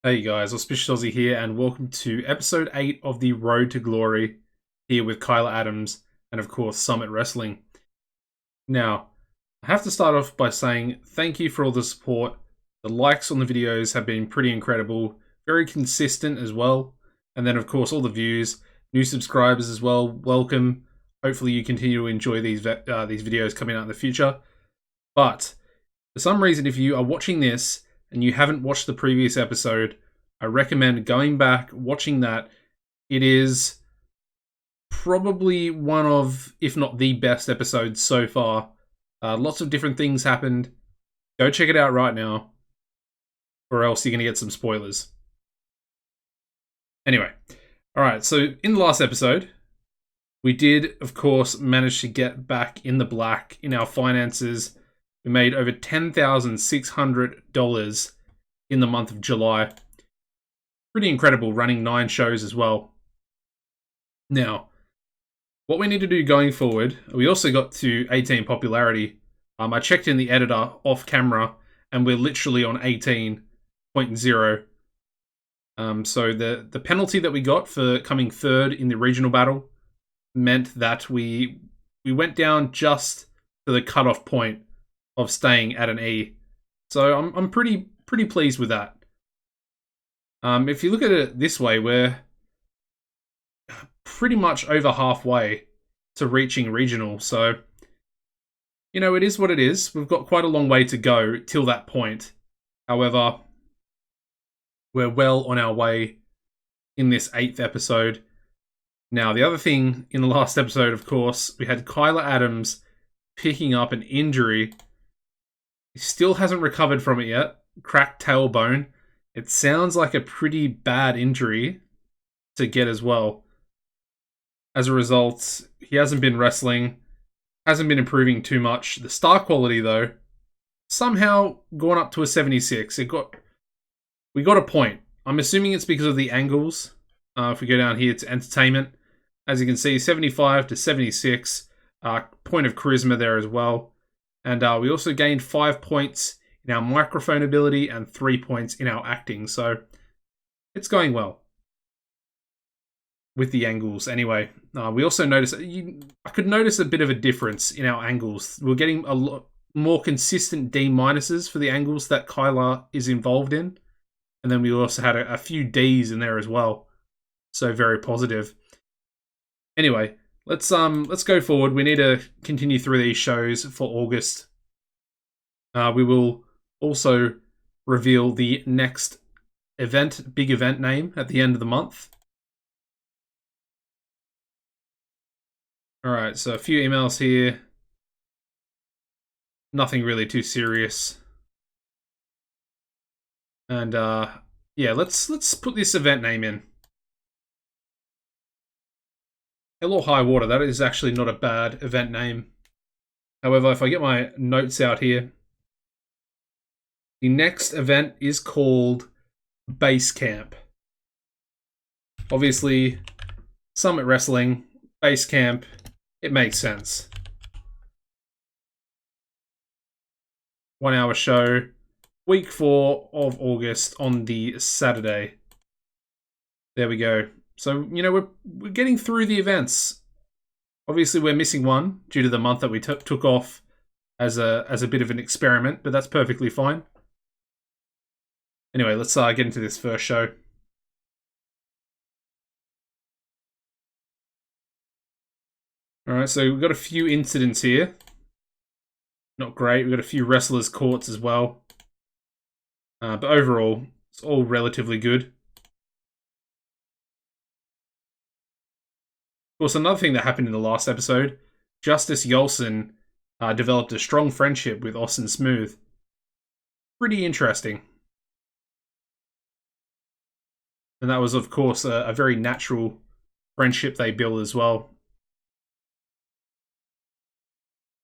Hey guys, AuspiciousAussie here, and welcome to episode 8 of the Road to Glory, here with Kyla Adams, and of course Summit Wrestling. Now, I have to start off by saying thank you for all the support. The likes on the videos have been pretty incredible, very consistent as well, and then of course all the views, new subscribers as well, welcome. Hopefully you continue to enjoy these videos coming out in the future. But, for some reason, if you are watching this, and you haven't watched the previous episode, I recommend going back, watching that. It is probably one of, if not the best episodes so far. Lots of different things happened. Go check it out right now, or else you're going to get some spoilers. Anyway, alright, so in the last episode, we did, of course, manage to get back in the black in our finances. We made over $10,600 in the month of July. Pretty incredible, running 9 shows as well. Now, what we need to do going forward, we also got to 18 popularity. I checked in the editor off camera, and we're literally on 18.0. So the penalty that we got for coming third in the regional battle meant that we went down just to the cutoff point of staying at an E. So I'm pretty pleased with that. If you look at it this way, we're pretty much over halfway to reaching regional. So, you know, it is what it is. We've got quite a long way to go till that point. However, we're well on our way in this 8th episode. Now, the other thing in the last episode, of course, we had Kyla Adams picking up an injury. He still hasn't recovered from it yet. Cracked tailbone. It sounds like a pretty bad injury to get as well. As a result, he hasn't been wrestling, hasn't been improving too much. The star quality, though, somehow gone up to a 76. We got a point. I'm assuming it's because of the angles. If we go down here to entertainment, as you can see, 75 to 76. Point of charisma there as well. And we also gained 5 points in our microphone ability and 3 points in our acting. So it's going well with the angles. Anyway, we also noticed, I could notice a bit of a difference in our angles. We're getting a lot more consistent D minuses for the angles that Kyla is involved in. And then we also had a few Ds in there as well. So very positive. Anyway, let's go forward. We need to continue through these shows for August. We will also reveal the next big event name at the end of the month. Alright, so a few emails here. Nothing really too serious. And yeah, let's put this event name in. Hell or High Water, that is actually not a bad event name. However, if I get my notes out here, the next event is called Basecamp. Obviously, Summit Wrestling, Basecamp, it makes sense. 1 hour show, week 4 of August on the Saturday. There we go. So, you know, we're getting through the events. Obviously, we're missing one due to the month that we took off as a bit of an experiment, but that's perfectly fine. Anyway, let's get into this first show. Alright, so we've got a few incidents here. Not great. We've got a few wrestlers' courts as well. But overall, it's all relatively good. Of course, another thing that happened in the last episode, Justice Yolson developed a strong friendship with Austin Smooth. Pretty interesting. And that was, of course, a very natural friendship they built as well.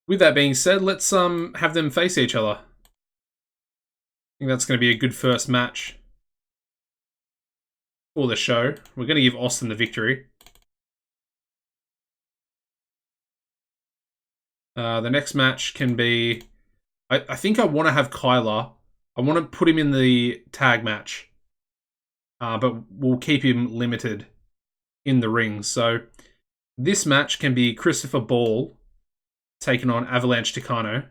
With that being said, let's have them face each other. I think that's going to be a good first match for the show. We're going to give Austin the victory. The next match can be... I think I want to have Kyla. I want to put him in the tag match. but we'll keep him limited in the ring. So this match can be Christopher Ball taking on Avalanche Tucano.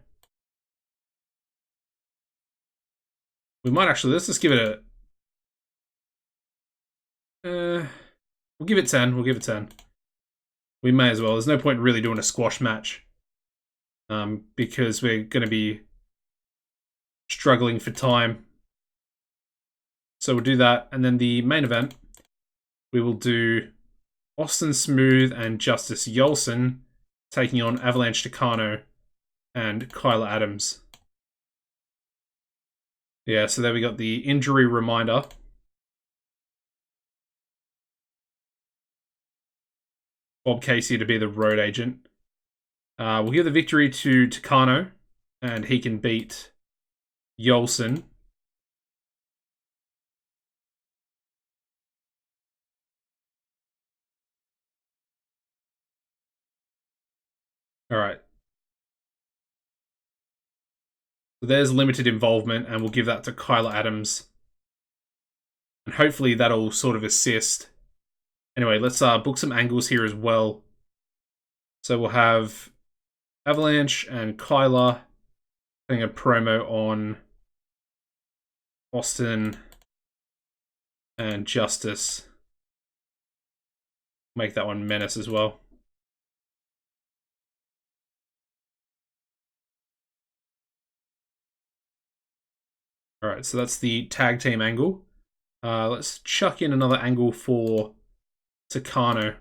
We might actually, let's just give it a... we'll give it 10. We'll give it 10. We may as well. There's no point in really doing a squash match. Because we're going to be struggling for time. So we'll do that. And then the main event, we will do Austin Smooth and Justice Yolson taking on Avalanche Tucano and Kyla Adams. Yeah, so there we got the injury reminder. Bob Casey to be the road agent. We'll give the victory to Tucano, and he can beat Yolson. All right. So there's limited involvement, and we'll give that to Kyla Adams. And hopefully that'll sort of assist. Anyway, let's book some angles here as well. So we'll have Avalanche and Kyla doing a promo on Austin and Justice. Make that one Menace as well. Alright, so that's the tag team angle. Let's chuck in another angle for Tucano.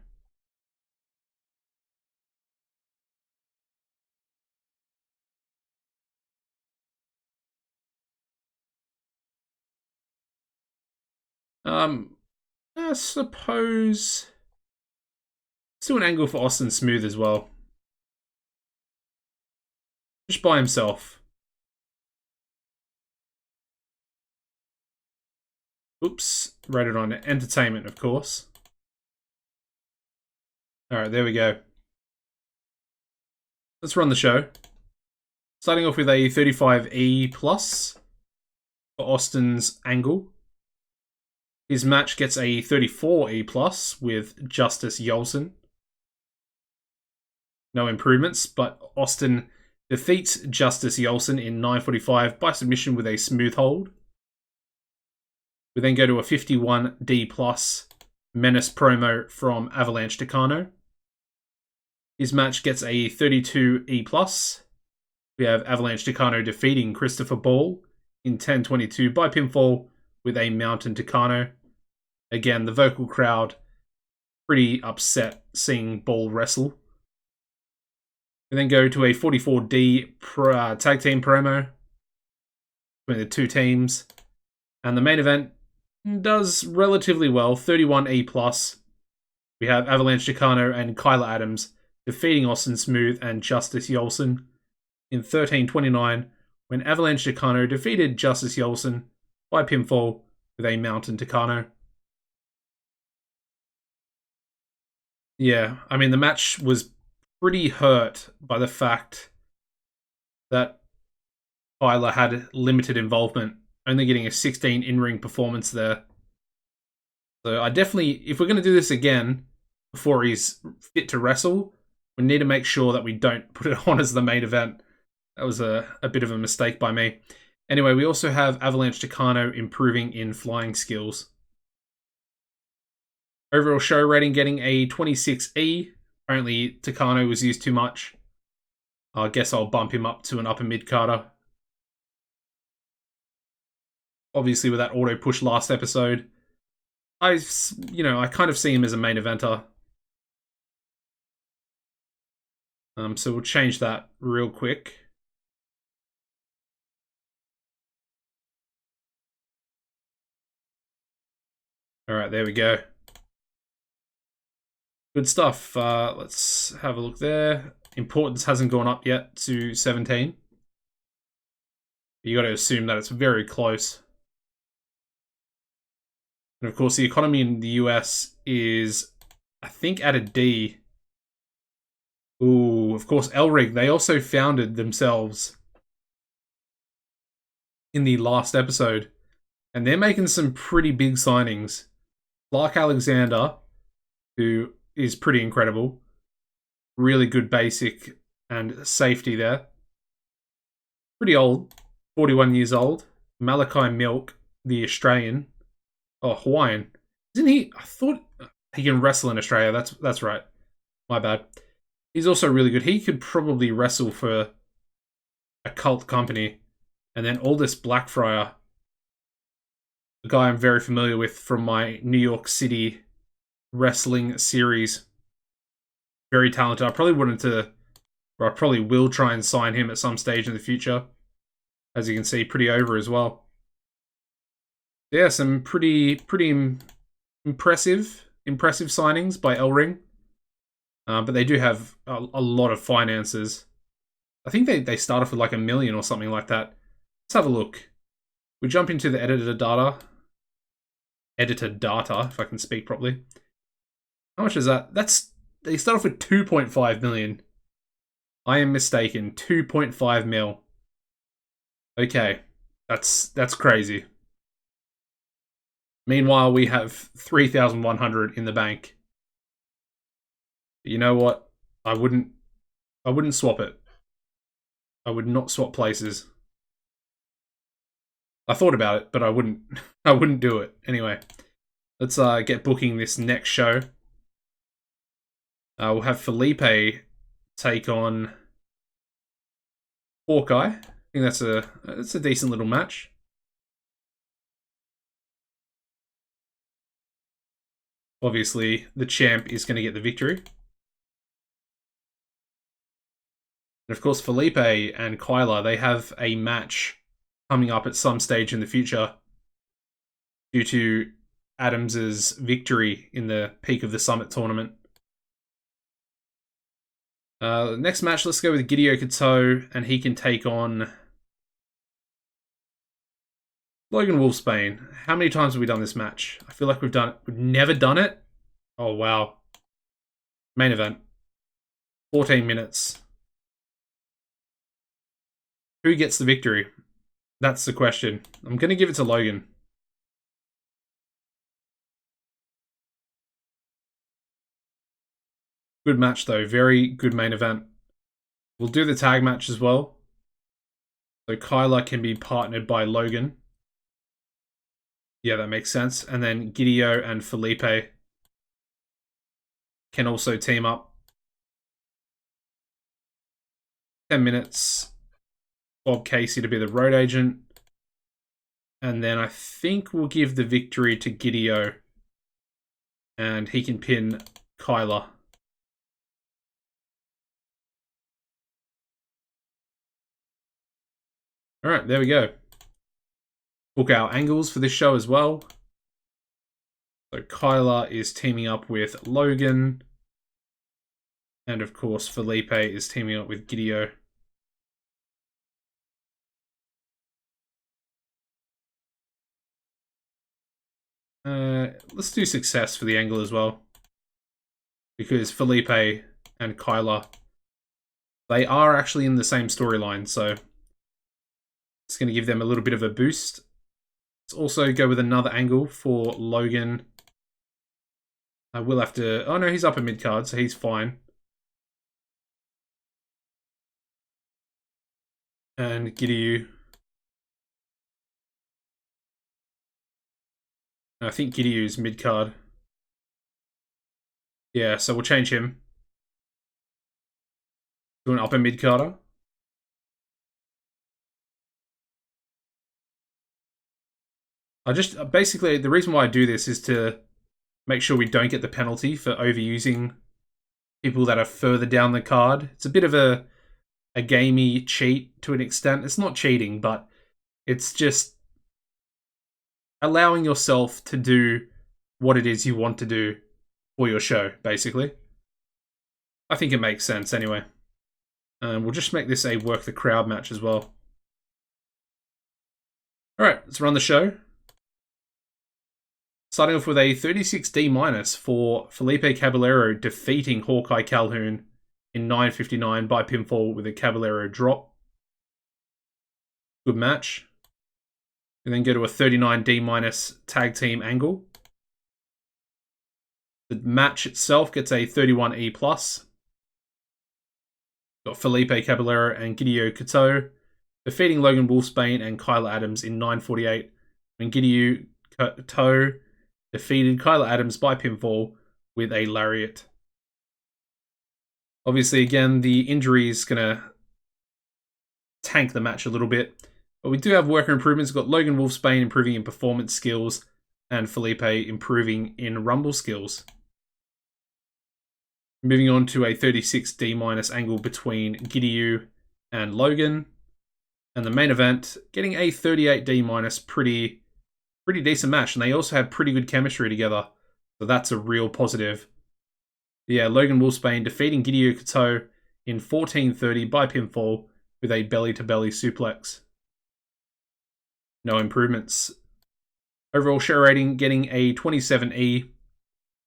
I suppose let's do an angle for Austin Smooth as well. Just by himself. Oops, rated on entertainment, of course. Alright, there we go. Let's run the show. Starting off with a 35E plus for Austin's angle. His match gets a 34E plus with Justice Yolson. No improvements, but Austin defeats Justice Yolson in 9:45 by submission with a smooth hold. We then go to a 51D plus Menace promo from Avalanche Tucano. His match gets a 32E plus. We have Avalanche Tucano defeating Christopher Ball in 10:22 by pinfall with a Mountain Tucano. Again, the vocal crowd pretty upset seeing Ball wrestle. We then go to a 44D tag team promo between the two teams. And the main event does relatively well, 31E plus. We have Avalanche Tucano and Kyla Adams defeating Austin Smooth and Justice Yolson in 13:29 when Avalanche Tucano defeated Justice Yolson by pinfall with a Mountain Tucano. Yeah, I mean, the match was pretty hurt by the fact that Kyla had limited involvement, only getting a 16 in-ring performance there. So I definitely, if we're going to do this again before he's fit to wrestle, we need to make sure that we don't put it on as the main event. That was a bit of a mistake by me. Anyway, we also have Avalanche Tucano improving in flying skills. Overall show rating getting a 26E. Apparently, Tucano was used too much. I guess I'll bump him up to an upper mid-carder. Obviously, with that auto push last episode, I kind of see him as a main eventer. So we'll change that real quick. All right, there we go. Good stuff. Let's have a look there. Importance hasn't gone up yet to 17. You got to assume that it's very close. And of course, the economy in the US is, I think, at a D. Ooh, of course, Elrig, they also founded themselves in the last episode. And they're making some pretty big signings. Clark Alexander, who is pretty incredible. Really good basic and safety there. Pretty old, 41 years old. Malachi Milk, the Australian. Oh, Hawaiian. Isn't he? I thought he can wrestle in Australia. That's right. My bad. He's also really good. He could probably wrestle for a cult company. And then Aldous Blackfriar, a guy I'm very familiar with from my New York City wrestling series. Very talented. I probably wouldn't or I probably will try and sign him at some stage in the future. As you can see, pretty over as well. Yeah, some pretty impressive signings by L-Ring. But they do have a lot of finances. I think they start off with like $1 million or something like that. Let's have a look. We jump into the editor data, if I can speak properly. How much is that? They start off with 2.5 million. I am mistaken. 2.5 mil. Okay, that's crazy. Meanwhile, we have 3,100 in the bank. But you know what? I wouldn't swap it. I would not swap places. I thought about it, but I wouldn't. I wouldn't do it. Anyway, let's get booking this next show. We'll have Felipe take on Hawkeye. I think that's a decent little match. Obviously, the champ is going to get the victory. And of course, Felipe and Kyla, they have a match coming up at some stage in the future due to Adams's victory in the Peak of the Summit tournament. Next match, let's go with Hideo Kato, and he can take on Logan Wolfsbane. How many times have we done this match? I feel like we've never done it. Oh, wow. Main event. 14 minutes. Who gets the victory? That's the question. I'm going to give it to Logan. Good match, though. Very good main event. We'll do the tag match as well. So Kyla can be partnered by Logan. Yeah, that makes sense. And then Hideo and Felipe can also team up. 10 minutes. Bob Casey to be the road agent. And then I think we'll give the victory to Hideo. And he can pin Kyla. Alright, there we go. Book our angles for this show as well. So Kyla is teaming up with Logan. And of course, Felipe is teaming up with Hideo. Let's do success for the angle as well. Because Felipe and Kyla, they are actually in the same storyline, so it's going to give them a little bit of a boost. Let's also go with another angle for Logan. I will have to... Oh no, he's up in mid-card, so he's fine. And Hideo. I think Hideu's mid-card. Yeah, so we'll change him to an upper mid-carder. Basically, the reason why I do this is to make sure we don't get the penalty for overusing people that are further down the card. It's a bit of a gamey cheat to an extent. It's not cheating, but it's just allowing yourself to do what it is you want to do for your show, basically. I think it makes sense anyway. And we'll just make this a work the crowd match as well. Alright, let's run the show. Starting off with a 36D- for Felipe Caballero defeating Hawkeye Calhoun in 9:59 by pinfall with a Caballero drop. Good match. And then go to a 39D minus tag team angle. The match itself gets a 31E plus. Got Felipe Caballero and Gideon Couto defeating Logan Wolfsbane and Kyler Adams in 9:48. When Gideon Couto defeated Kyler Adams by pinfall with a lariat. Obviously, again, the injury is going to tank the match a little bit. But we do have worker improvements. We've got Logan Wolfsbane improving in performance skills and Felipe improving in rumble skills. Moving on to a 36D minus angle between Gideon and Logan. And the main event, getting a 38D minus, pretty decent match. And they also have pretty good chemistry together. So that's a real positive. Yeah, Logan Wolfsbane defeating Gideon Couto in 14:30 by pinfall with a belly-to-belly suplex. No improvements. Overall show rating getting a 27E,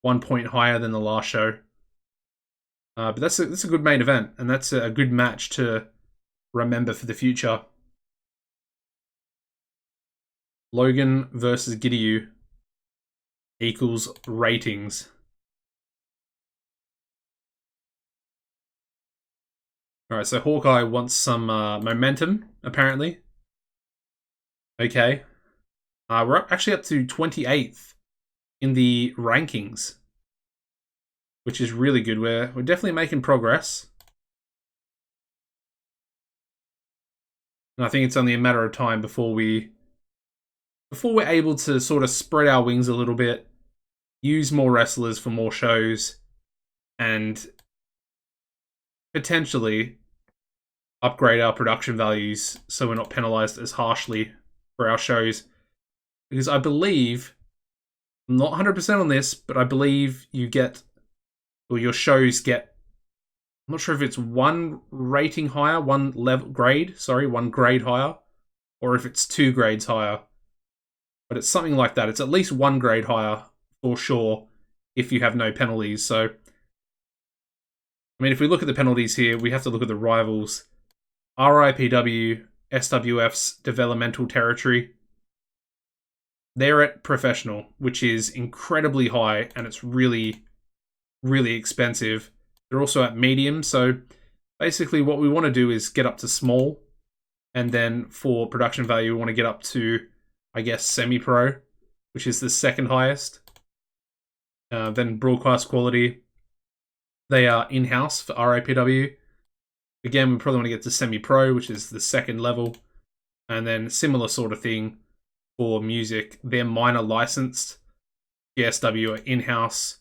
1 point higher than the last show. But that's a good main event, and that's a good match to remember for the future. Logan versus Gideon equals ratings. Alright, so Hawkeye wants some momentum, apparently. Okay. We're actually up to 28th in the rankings, which is really good. We're definitely making progress. And I think it's only a matter of time before we're able to sort of spread our wings a little bit, use more wrestlers for more shows, and potentially upgrade our production values so we're not penalized as harshly for our shows. Because I believe, I'm not 100% on this, but I believe you get, or your shows get, I'm not sure if it's one rating higher, one grade higher, or if it's 2 grades higher. But it's something like that. It's at least 1 grade higher for sure if you have no penalties. So, I mean, if we look at the penalties here, we have to look at the rivals. RIPW, SWF's developmental territory. They're at professional, which is incredibly high, and it's really, really expensive. They're also at medium, so basically what we want to do is get up to small, and then for production value, we want to get up to, I guess, semi-pro, which is the second highest. Then broadcast quality, they are in-house for RIPW. Again, we probably want to get to semi-pro, which is the second level. And then similar sort of thing for music. They're minor licensed. GSW are in-house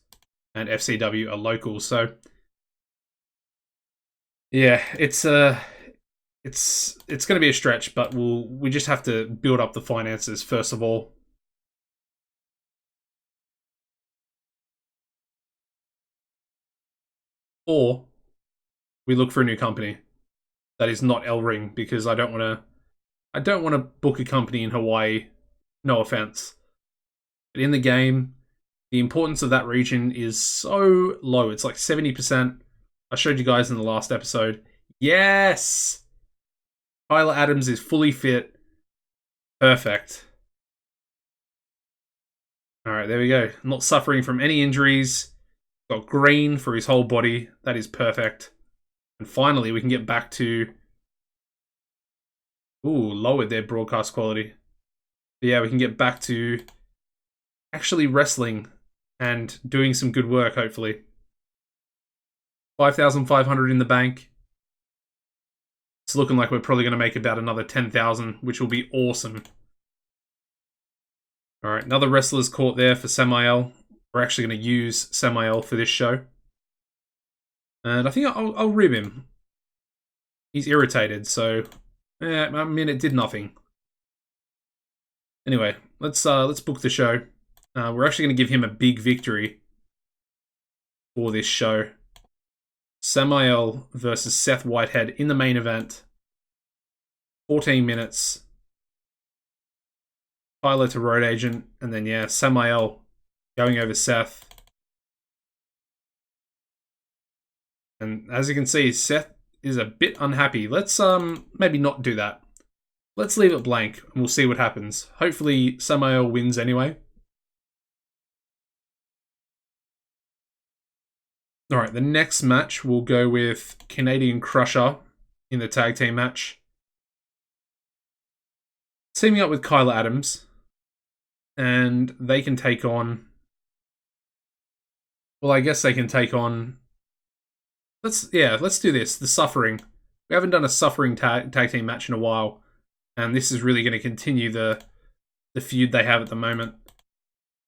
and FCW are local. So yeah, it's going to be a stretch, but we just have to build up the finances first of all. Or we look for a new company that is not El Ring, because I don't want to book a company in Hawaii. No offense. But in the game, the importance of that region is so low. It's like 70%. I showed you guys in the last episode. Yes! Tyler Adams is fully fit. Perfect. Alright, there we go. Not suffering from any injuries. Got green for his whole body. That is perfect. And finally, we can get back to... Ooh, lowered their broadcast quality. But yeah, we can get back to actually wrestling and doing some good work, hopefully. 5,500 in the bank. It's looking like we're probably going to make about another 10,000, which will be awesome. Alright, another wrestler's caught there for Samael. We're actually going to use Samael for this show. And I think I'll rib him. He's irritated, so... Yeah, I mean, it did nothing. Anyway, let's book the show. We're actually going to give him a big victory for this show. Samael versus Seth Whitehead in the main event. 14 minutes. Tyler to Road Agent, and then yeah, Samael going over Seth. And as you can see, Seth is a bit unhappy. Let's maybe not do that. Let's leave it blank and we'll see what happens. Hopefully Samael wins anyway. Alright, the next match we'll go with Canadian Crusher in the tag team match. Teaming up with Kyla Adams. And they can take on... Well, I guess they can take on... Let's do this. The Suffering. We haven't done a Suffering tag team match in a while. And this is really going to continue the feud they have at the moment.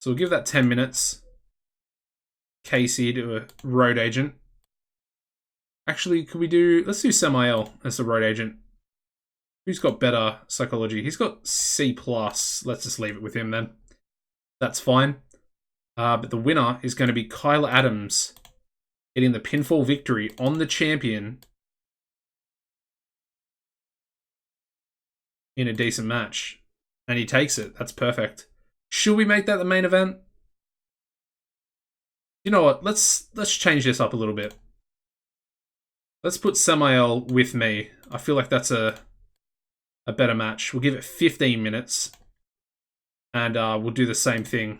So we'll give that 10 minutes. Casey to a road agent. Actually, could we do... Let's do Samael as the road agent. Who's got better psychology? He's got C+. Let's just leave it with him then. That's fine. But the winner is going to be Kyla Adams getting the pinfall victory on the champion in a decent match. And he takes it. That's perfect. Should we make that the main event? You know what? Let's change this up a little bit. Let's put Samael with me. I feel like that's a better match. We'll give it 15 minutes. And we'll do the same thing.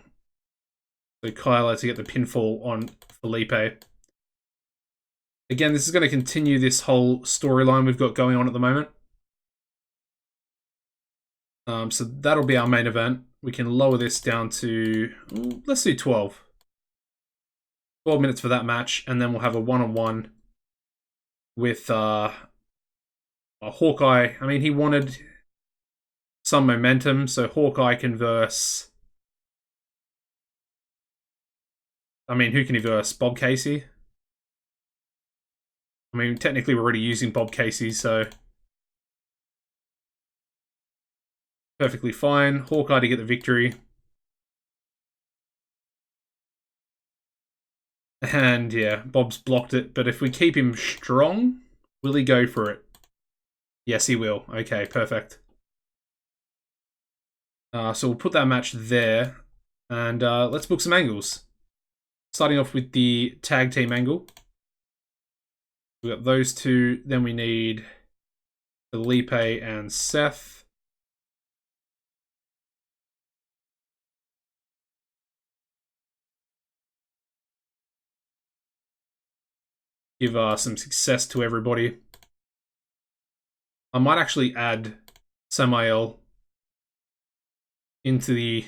So Kyla to get the pinfall on Felipe. Again, this is going to continue this whole storyline we've got going on at the moment. So that'll be our main event. We can lower this down to... Let's do 12. 12 minutes for that match. And then we'll have a one-on-one with Hawkeye. I mean, he wanted some momentum. So Hawkeye can verse... I mean, who can he verse? Bob Casey? I mean, technically we're already using Bob Casey, so... Perfectly fine. Hawkeye to get the victory. And yeah, Bob's blocked it. But if we keep him strong, will he go for it? Yes, he will. Okay, perfect. So we'll put that match there. And let's book some angles. Starting off with the tag team angle. We've got those two. Then we need Felipe and Seth. Give some success to everybody. I might actually add Samael into the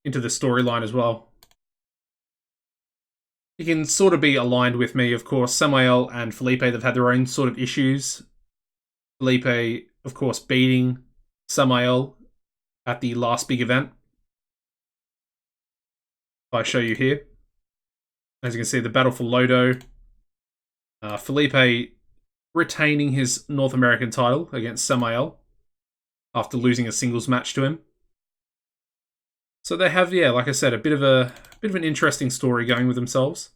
storyline as well. He can sort of be aligned with me, of course. Samael and Felipe, they've had their own sort of issues. Felipe, of course, beating Samael at the last big event. If I show you here. As you can see, the battle for Lodo. Felipe retaining his North American title against Samael after losing a singles match to him. So they have, yeah, like I said, a bit of an interesting story going with themselves.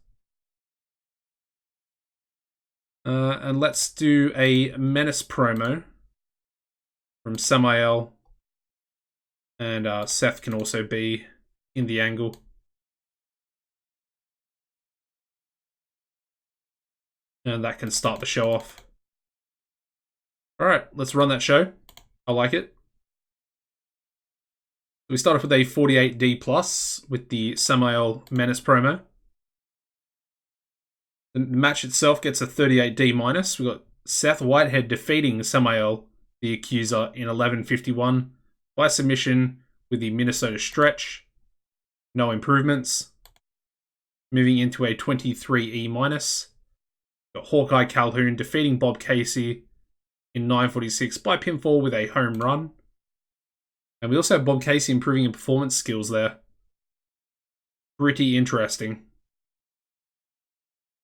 And let's do a Menace promo from Samael. And Seth can also be in the angle. And that can start the show off. Alright, let's run that show. I like it. We start off with a 48D+ with the Samael Menace promo. The match itself gets a 38D-. We've got Seth Whitehead defeating Samael, the Accuser, in 11:51 by submission with the Minnesota Stretch. No improvements. Moving into a 23E-. Got Hawkeye Calhoun defeating Bob Casey in 9:46 by pinfall with a home run. And we also have Bob Casey improving in performance skills there. Pretty interesting.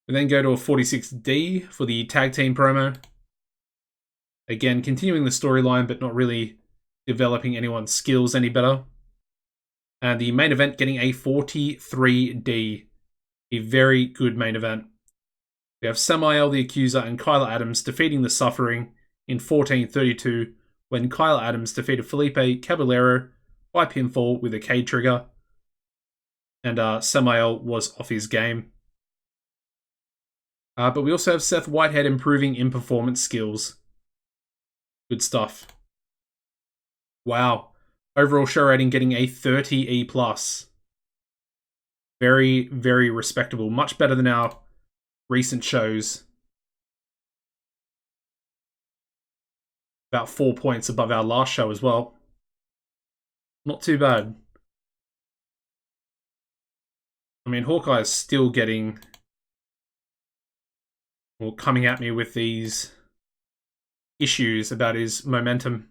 We then go to a 46D for the tag team promo. Again, continuing the storyline, but not really developing anyone's skills any better. And the main event getting a 43D. A very good main event. We have Samael the Accuser and Kyla Adams defeating the Suffering in 14:32 when Kyla Adams defeated Felipe Caballero by pinfall with a K trigger. And Samael was off his game. But we also have Seth Whitehead improving in performance skills. Good stuff. Wow. Overall show rating getting a 30E+. Very, very respectable. Much better than our recent shows. About 4 points above our last show as well. Not too bad. I mean, Hawkeye is still getting... Well, coming at me with these issues about his momentum.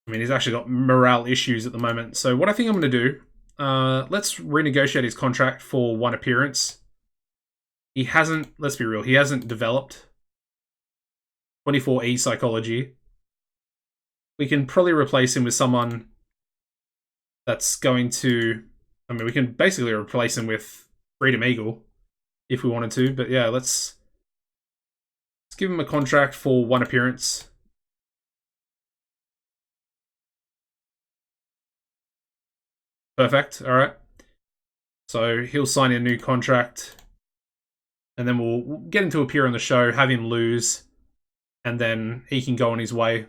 I mean, he's actually got morale issues at the moment. So what I think I'm going to do, let's renegotiate his contract for 1 appearance. He hasn't, let's be real, he hasn't developed 24E psychology. We can probably replace him with someone that's going to... I mean, we can basically replace him with Freedom Eagle if we wanted to. But yeah, let's give him a contract for 1 appearance. Perfect. All right. So he'll sign a new contract. And then we'll get him to appear on the show, have him lose, and then he can go on his way.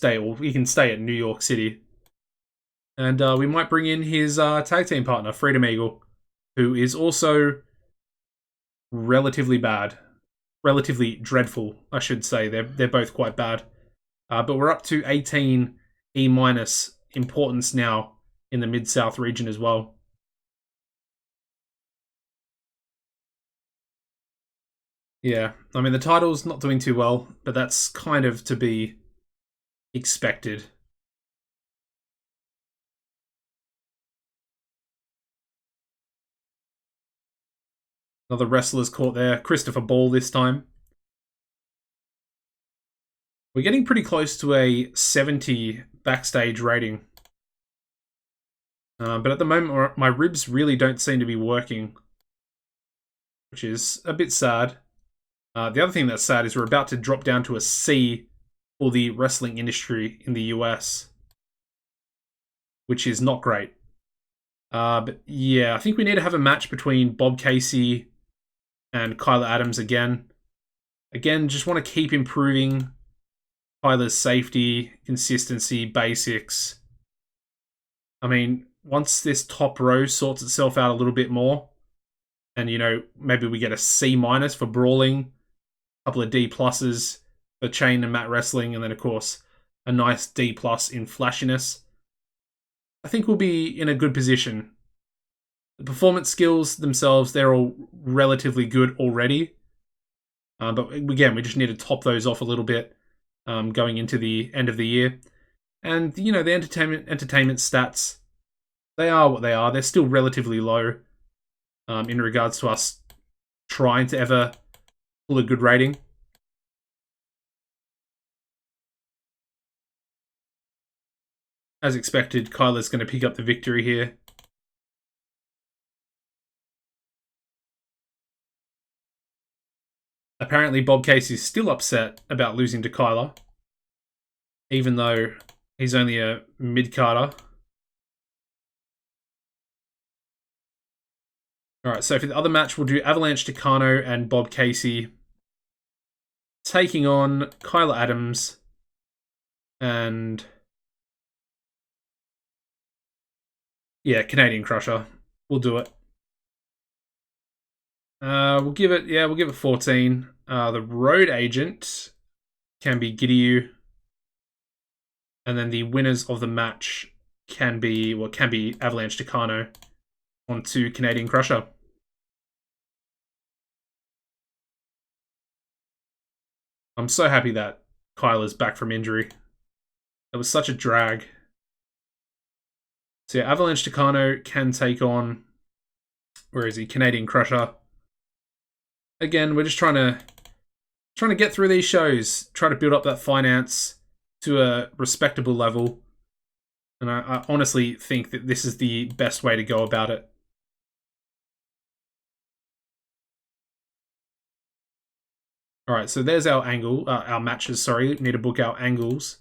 He can stay at New York City. And we might bring in his tag team partner, Freedom Eagle, who is also relatively bad. Relatively dreadful, I should say. They're both quite bad. But we're up to 18 E- importance now in the Mid-South region as well. Yeah, I mean, the title's not doing too well, but that's kind of to be expected. Another wrestler's caught there. Christopher Ball this time. We're getting pretty close to a 70 backstage rating. But at the moment, my ribs really don't seem to be working, which is a bit sad. The other thing that's sad is we're about to drop down to a C for the wrestling industry in the US, which is not great. But yeah, I think we need to have a match between Bob Casey and Kyler Adams again. Again, just want to keep improving Kyler's safety, consistency, basics. I mean, once this top row sorts itself out a little bit more, and, you know, maybe we get a C- for brawling, a couple of D+ for chain and mat wrestling, and then, of course, a nice D+ in flashiness, I think we'll be in a good position. The performance skills themselves, they're all relatively good already. But again, we just need to top those off a little bit going into the end of the year. And, you know, the entertainment stats, they are what they are. They're still relatively low in regards to us trying to ever pull a good rating. As expected, Kyler's going to pick up the victory here. Apparently, Bob Casey's still upset about losing to Kyler, even though he's only a mid-carder. Alright, so for the other match, we'll do Avalanche Takano and Bob Casey taking on Kyler Adams and... yeah, Canadian Crusher. We'll do it. We'll give it 14. The Road Agent can be Gidyu. And then the winners of the match can be Avalanche Takano onto Canadian Crusher. I'm so happy that Kyler's back from injury. It was such a drag. So yeah, Avalanche Takano can take on... where is he? Canadian Crusher. Again, we're just trying to get through these shows, try to build up that finance to a respectable level. And I honestly think that this is the best way to go about it. Alright, so there's our our matches, sorry. Need to book our angles.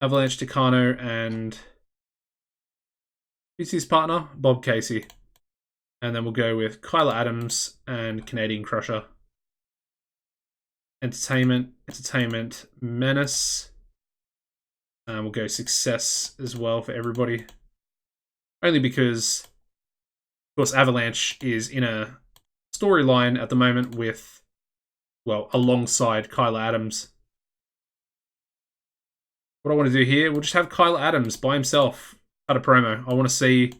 Avalanche Takano and... who's his partner? Bob Casey. And then we'll go with Kyler Adams and Canadian Crusher. entertainment, menace. We'll go success as well for everybody. Only because, of course, Avalanche is in a storyline at the moment with, well, alongside Kyla Adams. What I want to do here, we'll just have Kyla Adams by himself at a promo. I want to see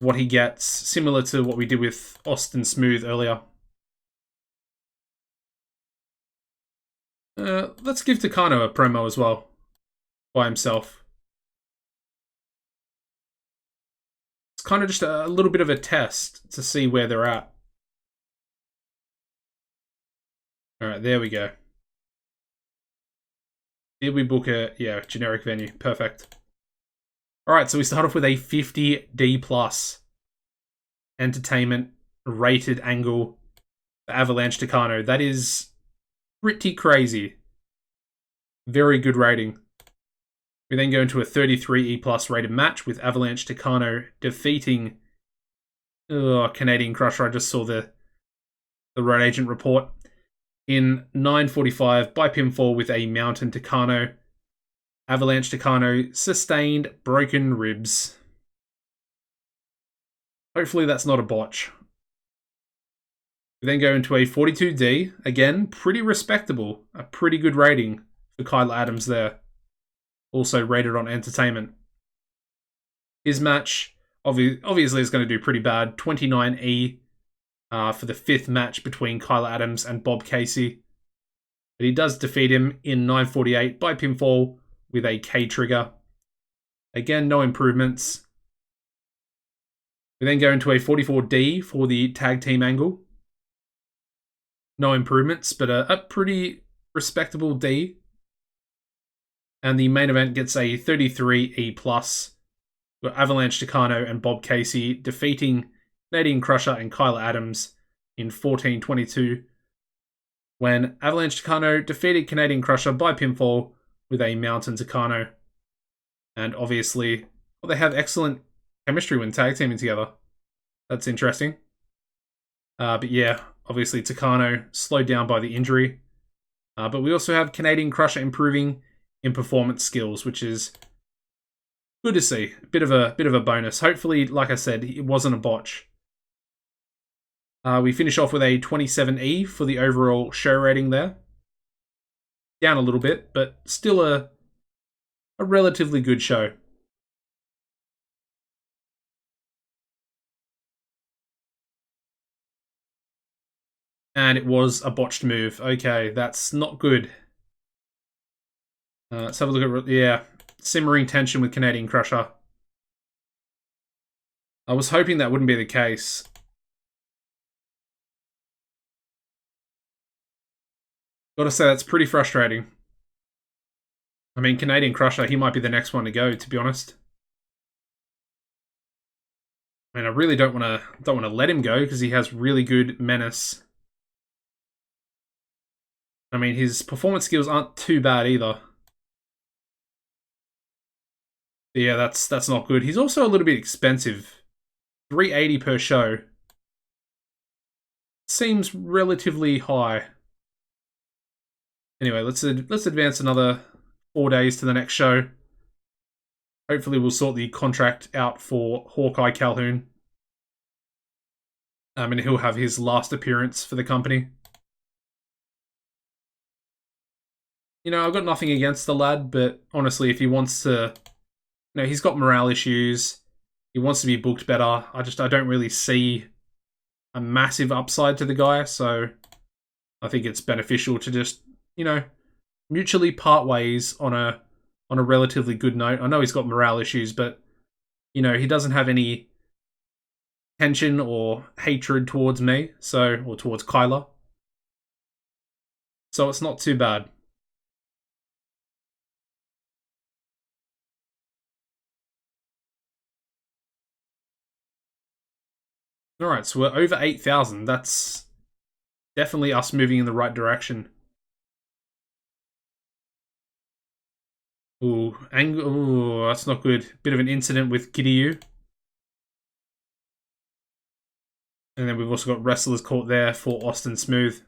what he gets, similar to what we did with Austin Smooth earlier. Let's give Takano a promo as well, by himself. It's kind of just a little bit of a test to see where they're at. Alright, there we go. Did we book a, yeah, generic venue? Perfect. Alright, so we start off with a 50D+. Entertainment rated angle for Avalanche Takano. That is pretty crazy. Very good rating. We then go into a 33E+ rated match with Avalanche Takano defeating Canadian Crusher. I just saw the Road Agent report. In 9:45 by pinfall with a Mountain Takano. Avalanche Takano sustained broken ribs. Hopefully that's not a botch. We then go into a 42D. Again, pretty respectable. A pretty good rating for Kyla Adams there. Also rated on entertainment. His match, obviously, is going to do pretty bad. 29E for the 5th match between Kyla Adams and Bob Casey. But he does defeat him in 9:48 by pinfall with a K trigger. Again, no improvements. We then go into a 44D for the tag team angle. No improvements, but a pretty respectable D. And the main event gets a 33E+. We've got Avalanche Takano and Bob Casey defeating Canadian Crusher and Kyla Adams in 14:22. When Avalanche Takano defeated Canadian Crusher by pinfall with a Mountain Takano. And obviously, well, they have excellent chemistry when tag teaming together. That's interesting. But yeah, obviously Takano slowed down by the injury. But we also have Canadian Crusher improving in performance skills, which is good to see. A bit of a bonus. Hopefully, like I said, it wasn't a botch. We finish off with a 27E for the overall show rating there. Down a little bit, but still a relatively good show. And it was a botched move. Okay, that's not good. Let's have a look at, yeah, simmering tension with Canadian Crusher. I was hoping that wouldn't be the case. Gotta say, that's pretty frustrating. I mean, Canadian Crusher, he might be the next one to go, to be honest. I mean, I really don't want to let him go because he has really good menace. I mean, his performance skills aren't too bad either. But yeah, that's not good. He's also a little bit expensive. $380 per show. Seems relatively high. Anyway, let's advance another 4 days to the next show. Hopefully we'll sort the contract out for Hawkeye Calhoun. And he'll have his last appearance for the company. You know, I've got nothing against the lad, but honestly, if he wants to... You know, he's got morale issues. He wants to be booked better. I don't really see a massive upside to the guy, so I think it's beneficial to just, you know, mutually part ways on a relatively good note. I know he's got morale issues, but, you know, he doesn't have any tension or hatred towards me, or towards Kyla. So it's not too bad. Alright, so we're over 8,000. That's definitely us moving in the right direction. Ooh, that's not good. Bit of an incident with Kiryu. And then we've also got wrestlers caught there for Austin Smooth.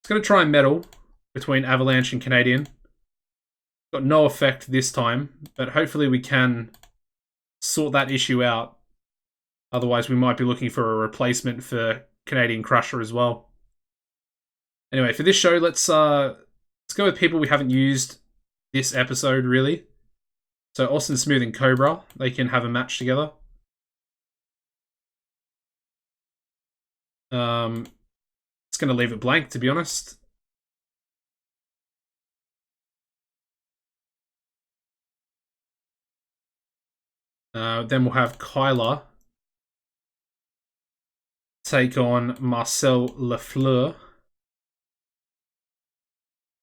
It's going to try and medal between Avalanche and Canadian. Got no effect this time, but hopefully we can sort that issue out. Otherwise, we might be looking for a replacement for Canadian Crusher as well. Anyway, for this show, let's go with people we haven't used this episode, really. So Austin Smooth and Cobra, they can have a match together. It's going to leave it blank, to be honest. Then we'll have Kyla take on Marcel Lafleur,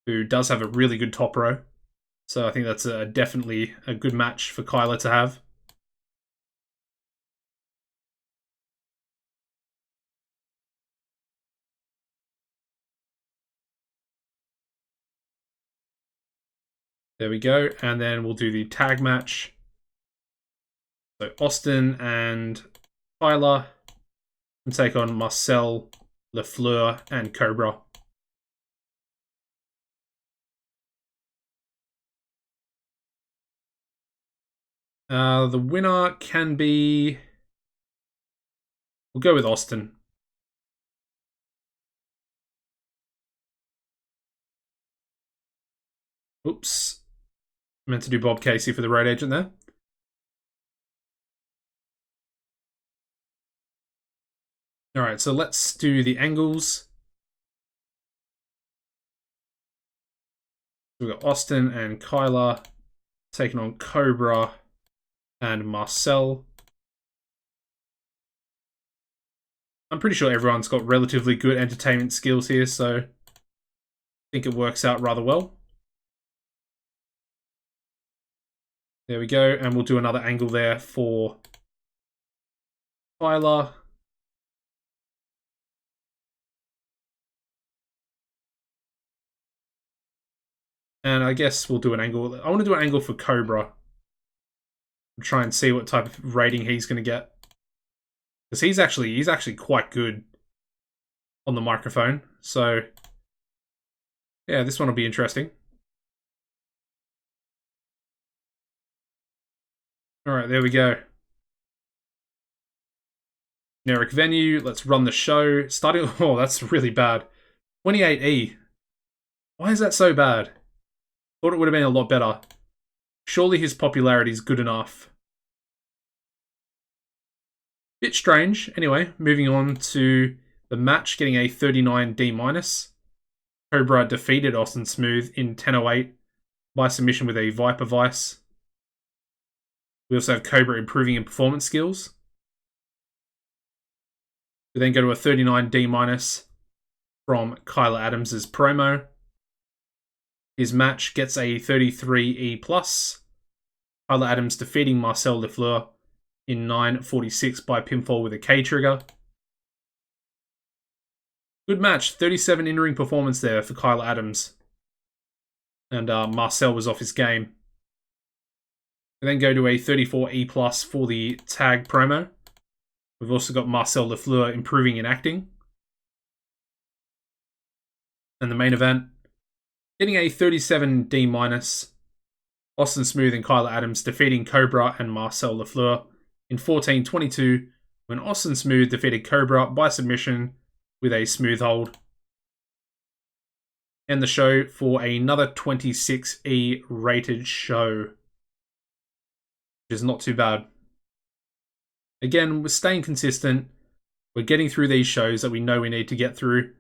who does have a really good top row. So I think that's definitely a good match for Kyla to have. There we go. And then we'll do the tag match. So Austin and Kyla can take on Marcel, Lafleur, and Cobra. The winner can be... We'll go with Austin. Oops. Meant to do Bob Casey for the road agent there. Alright, so let's do the angles. We've got Austin and Kyla taking on Cobra and Marcel. I'm pretty sure everyone's got relatively good entertainment skills here, so I think it works out rather well. There we go, and we'll do another angle there for Kyla. And I guess we'll do an angle. I want to do an angle for Cobra. Try and see what type of rating he's going to get. Because he's actually quite good on the microphone. So, yeah, this one will be interesting. Alright, there we go. Generic venue. Let's run the show. Starting... Oh, that's really bad. 28E. Why is that so bad? Thought it would have been a lot better. Surely his popularity is good enough. Bit strange. Anyway, moving on to the match, getting a 39D-. Cobra defeated Austin Smooth in 10:08 by submission with a Viper Vice. We also have Cobra improving in performance skills. We then go to a 39D- from Kyla Adams' promo. His match gets a 33E+. Kyla Adams defeating Marcel Lafleur in 9:46 by pinfall with a K-trigger. Good match. 37 in-ring performance there for Kyla Adams. And Marcel was off his game. We then go to a 34E+ for the tag promo. We've also got Marcel Lafleur improving in acting. And the main event, getting a 37D-. Austin Smooth and Kyla Adams defeating Cobra and Marcel Lafleur in 14:22 when Austin Smooth defeated Cobra by submission with a smooth hold. And the show for another 26E rated show, which is not too bad. Again, we're staying consistent. We're getting through these shows that we know we need to get through.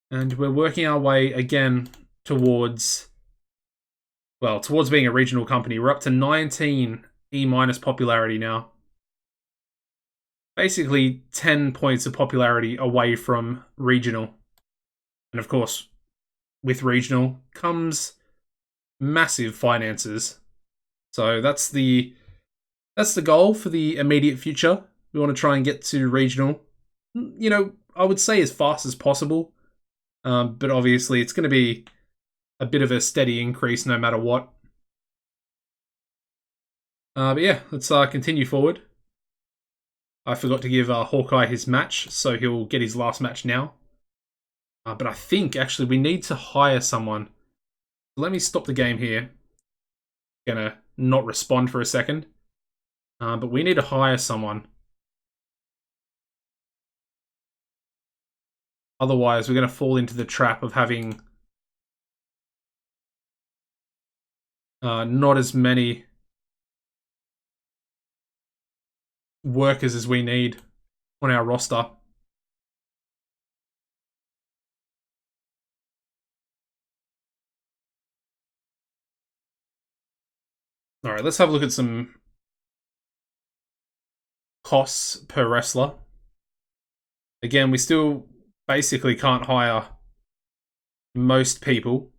And we're working our way again towards being a regional company. We're up to 19 E- popularity now. Basically 10 points of popularity away from regional. And of course, with regional comes massive finances. So that's the goal for the immediate future. We want to try and get to regional. You know, I would say as fast as possible. But obviously it's going to be a bit of a steady increase no matter what. But yeah, let's continue forward. I forgot to give Hawkeye his match, so he'll get his last match now. But I think, actually, we need to hire someone. Let me stop the game here. Gonna not respond for a second. But we need to hire someone. Otherwise, we're going to fall into the trap of having not as many workers as we need on our roster. All right, let's have a look at some costs per wrestler. Again, we still basically can't hire most people.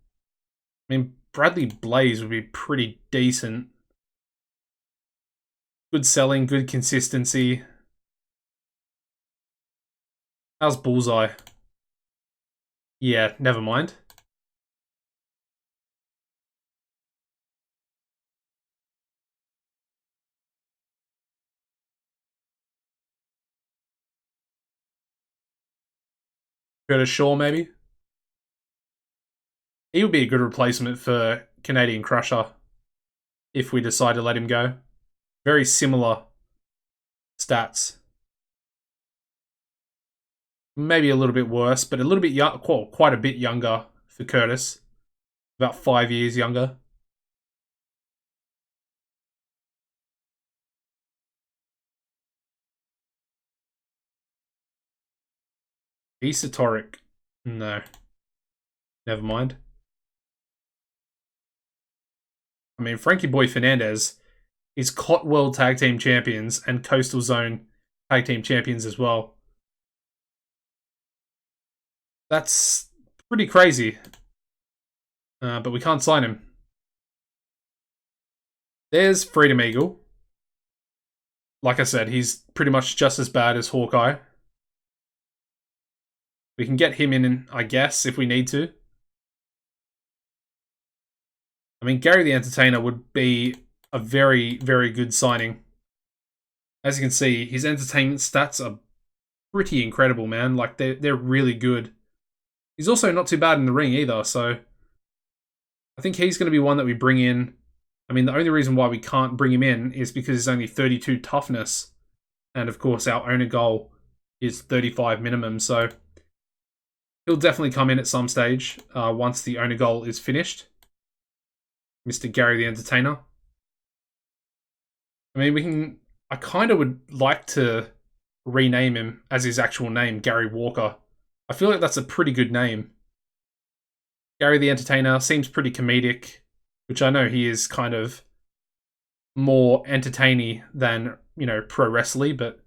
I mean, Bradley Blaze would be pretty decent. Good selling, good consistency. How's Bullseye? Yeah, never mind. Curtis Shaw, maybe? He would be a good replacement for Canadian Crusher if we decide to let him go. Very similar stats. Maybe a little bit worse, but a little bit young, quite a bit younger for Curtis. About 5 years younger. Esoteric. No. Never mind. I mean, Frankie Boy Fernandez is Cot World Tag Team Champions and Coastal Zone Tag Team Champions as well. That's pretty crazy. But we can't sign him. There's Freedom Eagle. Like I said, he's pretty much just as bad as Hawkeye. We can get him in, I guess, if we need to. I mean, Gary the Entertainer would be a very, very good signing. As you can see, his entertainment stats are pretty incredible, man. Like, they're really good. He's also not too bad in the ring either, so I think he's going to be one that we bring in. I mean, the only reason why we can't bring him in is because he's only 32 toughness. And, of course, our owner goal is 35 minimum, so he'll definitely come in at some stage once the owner goal is finished. Mr. Gary the Entertainer. I mean, we can... I kind of would like to rename him as his actual name, Gary Walker. I feel like that's a pretty good name. Gary the Entertainer seems pretty comedic, which I know he is kind of more entertaining than, you know, pro wrestling, but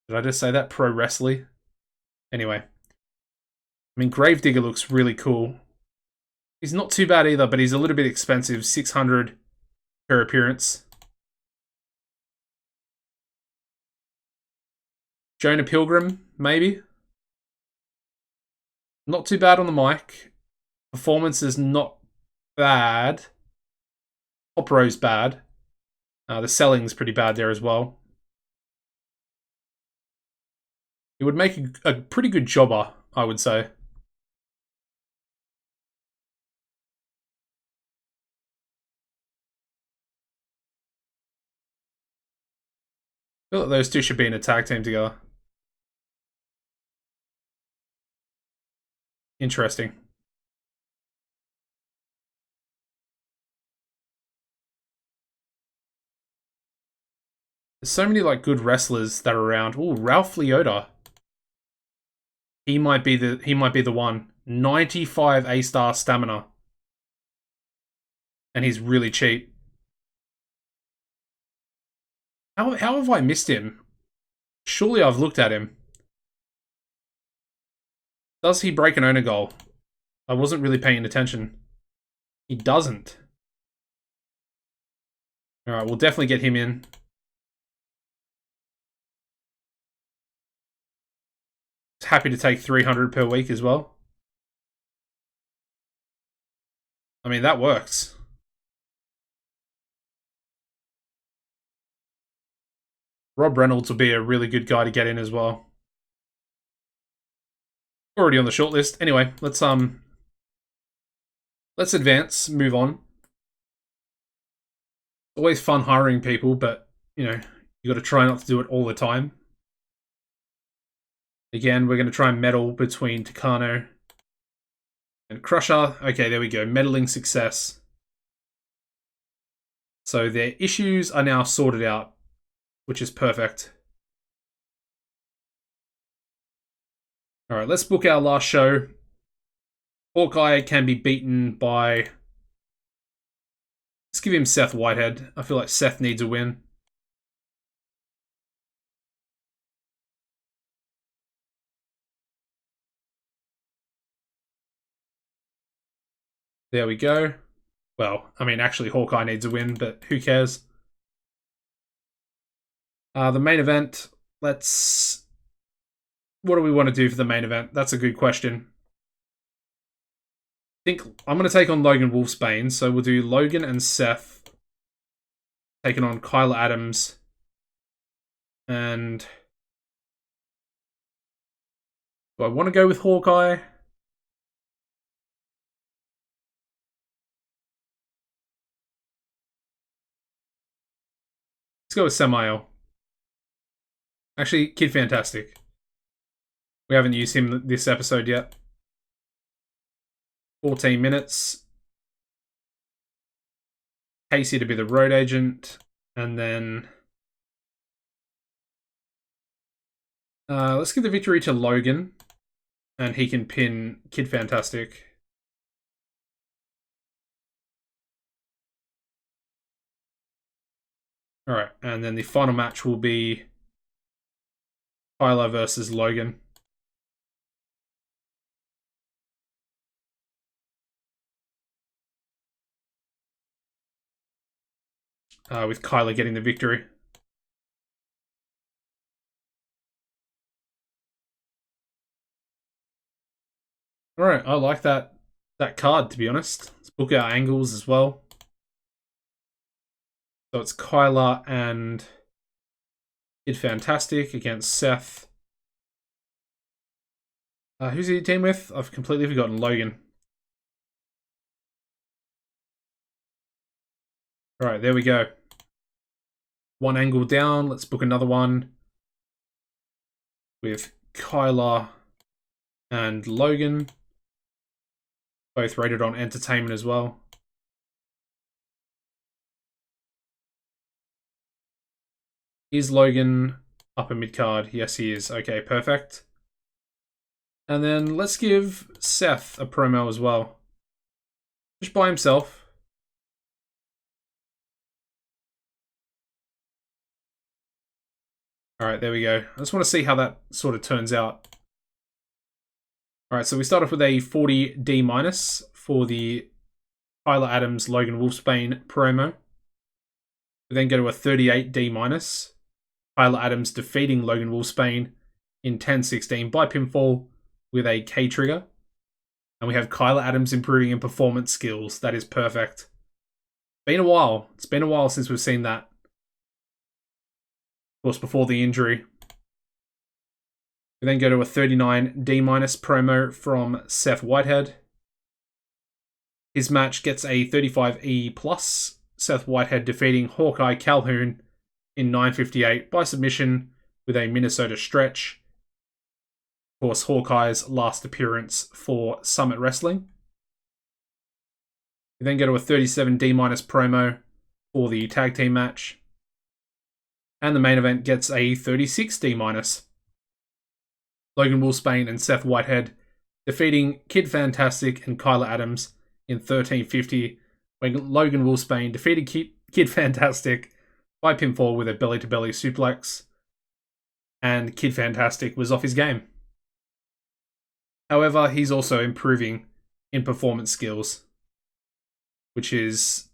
did I just say that? Pro wrestling? Anyway. I mean, Gravedigger looks really cool. He's not too bad either, but he's a little bit expensive. 600 per appearance. Jonah Pilgrim, maybe. Not too bad on the mic. Performance is not bad. Top row's bad. The selling's pretty bad there as well. It would make a pretty good jobber, I would say. I feel like those two should be in a tag team together. Interesting. There's so many like good wrestlers that are around. Ooh, Ralph Leota. He might be the one. 95 A-star stamina. And he's really cheap. How have I missed him? Surely I've looked at him. Does he break an owner goal? I wasn't really paying attention. He doesn't. Alright, we'll definitely get him in. Happy to take 300 per week as well. I mean, that works. Rob Reynolds will be a really good guy to get in as well. Already on the shortlist. Anyway, let's advance, move on. Always fun hiring people, but you know, you got to try not to do it all the time. Again, we're going to try and meddle between Tucano and Crusher. Okay, there we go. Meddling success. So their issues are now sorted out, which is perfect. Alright, let's book our last show. Hawkeye can be beaten by... Let's give him Seth Whitehead. I feel like Seth needs a win. There we go. Well, I mean, actually, Hawkeye needs a win, but who cares? The main event, let's... What do we want to do for the main event? That's a good question. I think I'm going to take on Logan Wolfsbane, so we'll do Logan and Seth taking on Kyler Adams and... Do I want to go with Hawkeye? Let's go with Samael. Actually, Kid Fantastic. We haven't used him this episode yet. 14 minutes. Casey to be the road agent. And then... let's give the victory to Logan. And he can pin Kid Fantastic. Alright, and then the final match will be Tyler versus Logan. With Kyler getting the victory. Alright, I like that card, to be honest. Let's book our angles as well. So it's Kyler and Kid Fantastic against Seth. Who's he team with? I've completely forgotten. Logan. Alright, there we go. One angle down. Let's book another one with Kyler and Logan. Both rated on entertainment as well. Is Logan upper mid card? Yes, he is. Okay, perfect. And then let's give Seth a promo as well. Just by himself. Alright, there we go. I just want to see how that sort of turns out. Alright, so we start off with a 40 D- for the Tyler Adams Logan Wolfsbane promo. We then go to a 38 D-. Tyler Adams defeating Logan Wolfsbane in 10-16 by pinfall with a K trigger. And we have Kyler Adams improving in performance skills. That is perfect. Been a while. It's been a while since we've seen that. Of course, before the injury. We then go to a 39 D- promo from Seth Whitehead. His match gets a 35E+. Seth Whitehead defeating Hawkeye Calhoun in 9:58 by submission with a Minnesota stretch. Of course, Hawkeye's last appearance for Summit Wrestling. We then go to a 37 D- promo for the tag team match. And the main event gets a 36 D-. Logan Wolfsbane and Seth Whitehead defeating Kid Fantastic and Kyler Adams in 13:50, when Logan Wolfsbane defeated Kid Fantastic by pinfall with a belly-to-belly suplex, and Kid Fantastic was off his game. However, he's also improving in performance skills, which is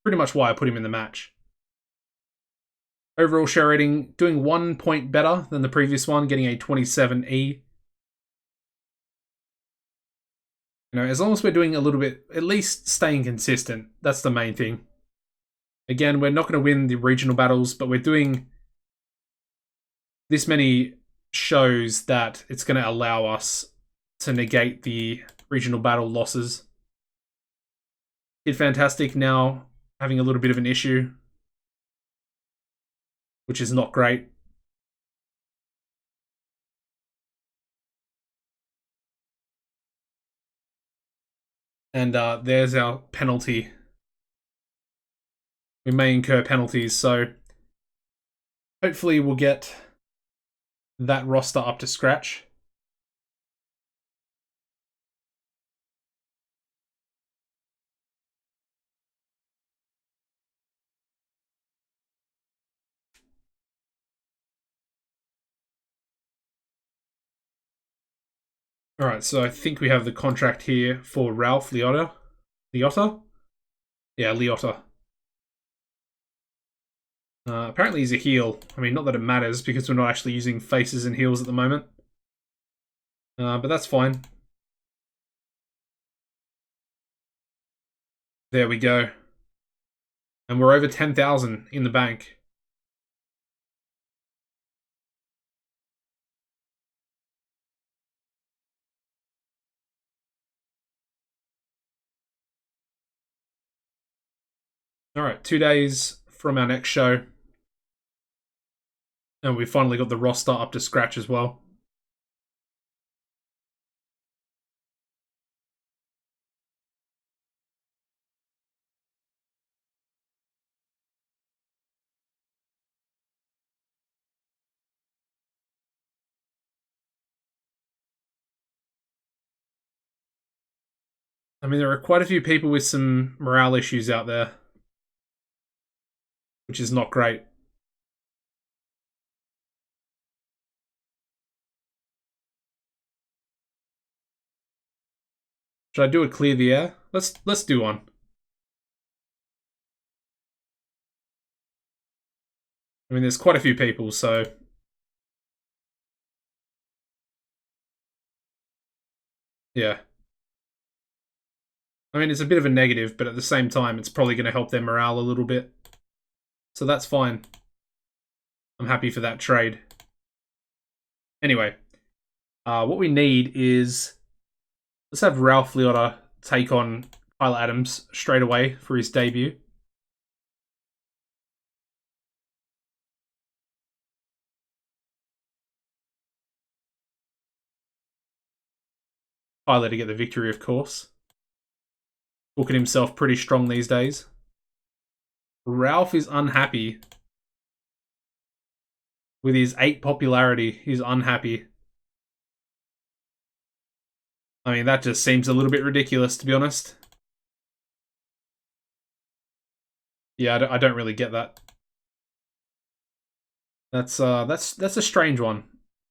pretty much why I put him in the match. Overall show rating, doing 1 point better than the previous one, getting a 27E. You know, as long as we're doing a little bit, at least staying consistent, that's the main thing. Again, we're not going to win the regional battles, but we're doing this many shows that it's going to allow us to negate the regional battle losses. Did fantastic, now having a little bit of an issue, which is not great. And there's our penalty. We may incur penalties, so hopefully we'll get that roster up to scratch. Alright, so I think we have the contract here for Ralph Liotta. Liotta? Yeah, Liotta. Apparently he's a heel. I mean, not that it matters, because we're not actually using faces and heels at the moment. But that's fine. There we go. And we're over 10,000 in the bank. Alright, 2 days from our next show. And we finally got the roster up to scratch as well. I mean, there are quite a few people with some morale issues out there, which is not great. Should I do a clear the air? Let's do one. I mean, there's quite a few people, so yeah. I mean, it's a bit of a negative, but at the same time, it's probably going to help their morale a little bit. So that's fine. I'm happy for that trade. Anyway, what we need is... let's have Ralph Liotta take on Kyle Adams straight away for his debut. Tyler to get the victory, of course. Booking himself pretty strong these days. Ralph is unhappy. With his 8 popularity, he's unhappy. I mean, that just seems a little bit ridiculous, to be honest. Yeah, I don't really get that. That's a strange one.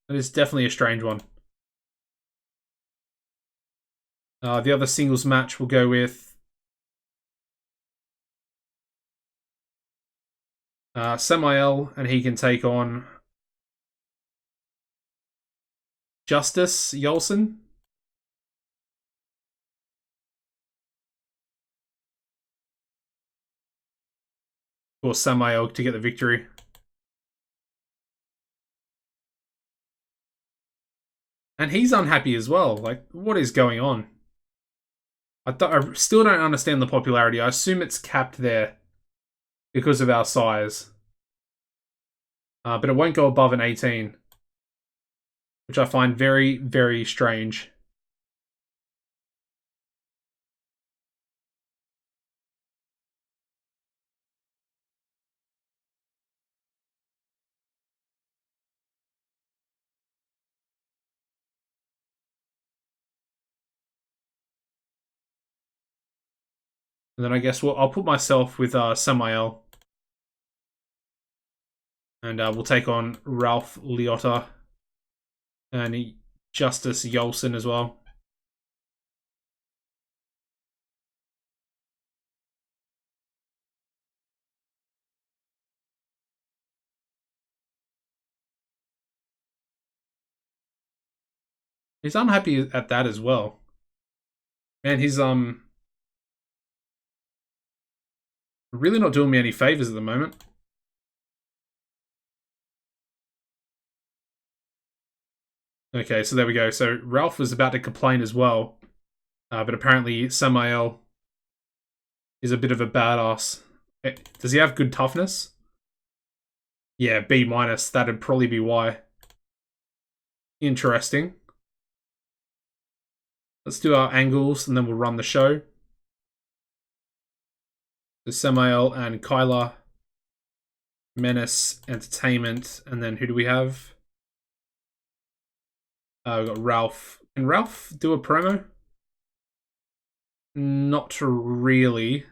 That is definitely a strange one. The other singles match will go with Samael, and he can take on Justice Yolson. Or Samael to get the victory. And he's unhappy as well. Like, what is going on? I still don't understand the popularity. I assume it's capped there because of our size. But it won't go above an 18. Which I find very, very strange. And then I guess I'll put myself with Samael. And we'll take on Ralph Liotta. And Justice Yolson as well. He's unhappy at that as well. And he's really not doing me any favors at the moment. Okay, so there we go. So Ralph was about to complain as well, but apparently Samael is a bit of a badass. Does he have good toughness? Yeah, B minus. That'd probably be why. Interesting. Let's do our angles and then we'll run the show. So Samael and Kyla, Menace, Entertainment, and then who do we have? We've got Ralph. Can Ralph do a promo? Not really.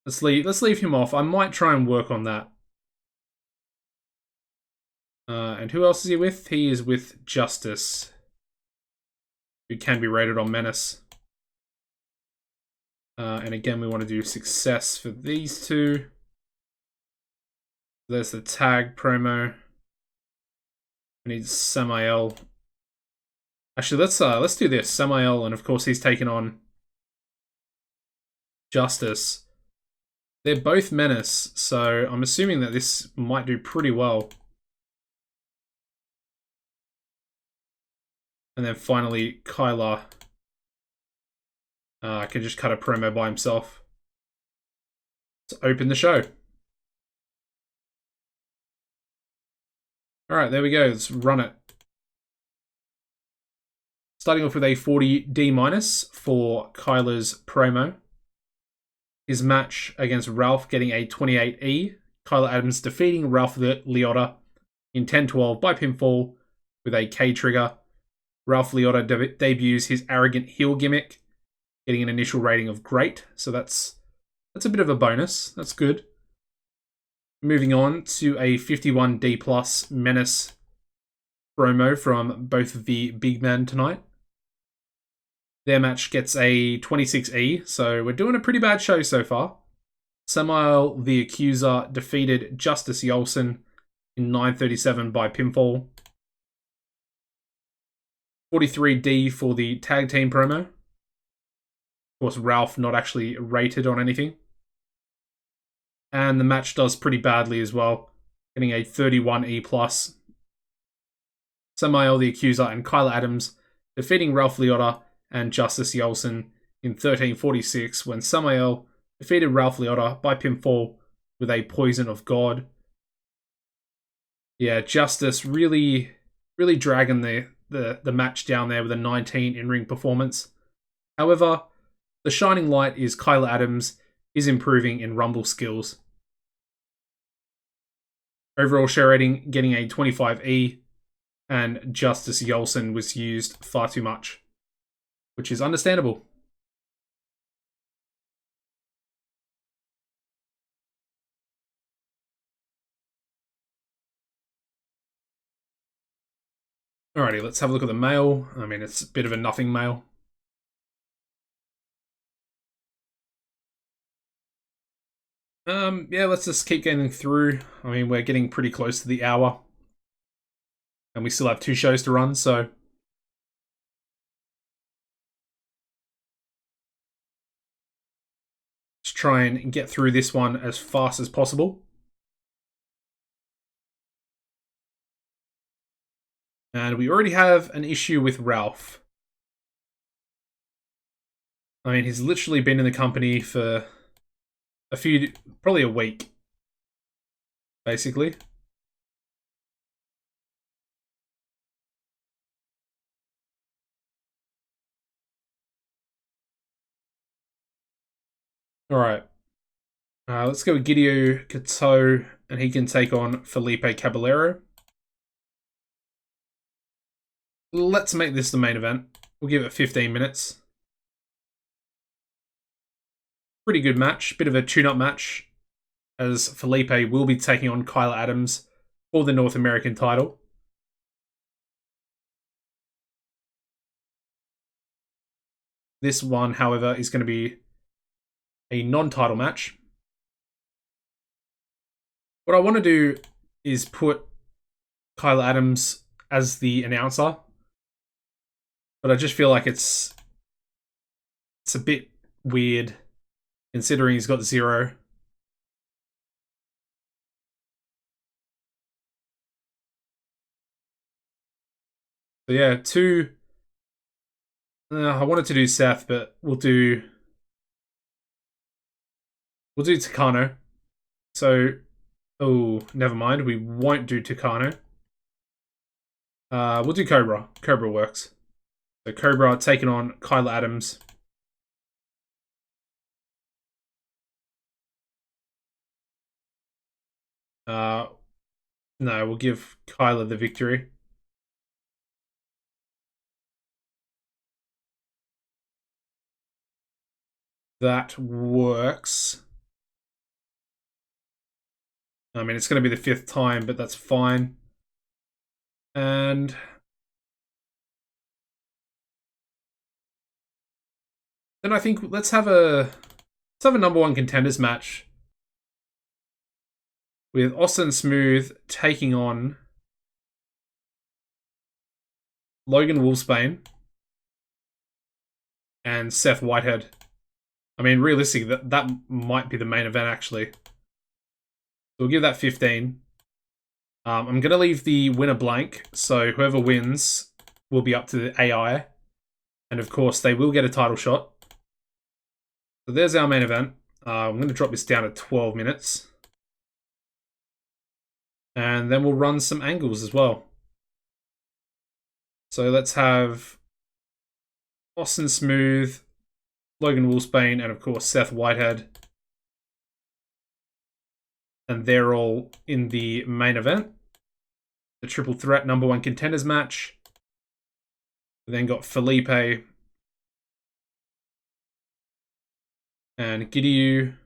Let's leave him off. I might try and work on that. And who else is he with? He is with Justice, who can be rated on Menace. And again, we want to do success for these two. There's the tag promo. We need Samael. Actually, let's do this. Samael, and of course he's taken on Justice. They're both Menace, so I'm assuming that this might do pretty well. And then finally, Kyla can just cut a promo by himself. Let's open the show. Alright, there we go. Let's run it. Starting off with a 40D minus for Kyla's promo. His match against Ralph getting a 28E. Kyla Adams defeating Ralph Liotta in 10-12 by pinfall with a K trigger. Ralph Liotta debuts his arrogant heel gimmick, getting an initial rating of great. So that's a bit of a bonus. That's good. Moving on to a 51D plus Menace promo from both of the big men tonight. Their match gets a 26E, so we're doing a pretty bad show so far. Samael the Accuser defeated Justice Yolson in 9:37 by pinfall. 43D for the tag team promo. Of course, Ralph not actually rated on anything. And the match does pretty badly as well, getting a 31E+. Samael the Accuser and Kyla Adams defeating Ralph Liotta and Justice Yolson in 13:46 when Samael defeated Ralph Liotta by pinfall with a Poison of God. Yeah, Justice really dragging the match down there with a 19 in-ring performance. However, the shining light is Kyla Adams is improving in Rumble skills. Overall share rating getting a 25E, and Justice Yolson was used far too much, which is understandable. Alrighty, let's have a look at the mail. I mean, it's a bit of a nothing mail. Yeah, let's just keep getting through. I mean, we're getting pretty close to the hour. And we still have 2 shows to run, so... let's try and get through this one as fast as possible. And we already have an issue with Ralph. I mean, he's literally been in the company for probably a week, basically. Alright. Let's go with Gidio Kato, and he can take on Felipe Caballero. Let's make this the main event. We'll give it 15 minutes. Pretty good match. Bit of a tune-up match, as Felipe will be taking on Kyla Adams for the North American title. This one, however, is going to be a non-title match. What I want to do is put Kyla Adams as the announcer, but I just feel like it's a bit weird considering he's got 0. So yeah, two. I wanted to do Seth, but we'll do Takano. So, oh, never mind. We won't do Takano. We'll do Cobra. Cobra works. So Cobra taking on Kyla Adams. No, we'll give Kyla the victory. That works. I mean, it's going to be the 5th time, but that's fine. And then I think let's have a number 1 contenders match with Austin Smooth taking on Logan Wolfsbane and Seth Whitehead. I mean, realistically, that might be the main event, actually. So we'll give that 15. I'm going to leave the winner blank, so whoever wins will be up to the AI. And of course, they will get a title shot. So there's our main event. I'm going to drop this down to 12 minutes. And then we'll run some angles as well. So let's have Austin Smooth, Logan Wolfsbane, and of course Seth Whitehead. And they're all in the main event. The triple threat number 1 contenders match. We then got Felipe and Gideon.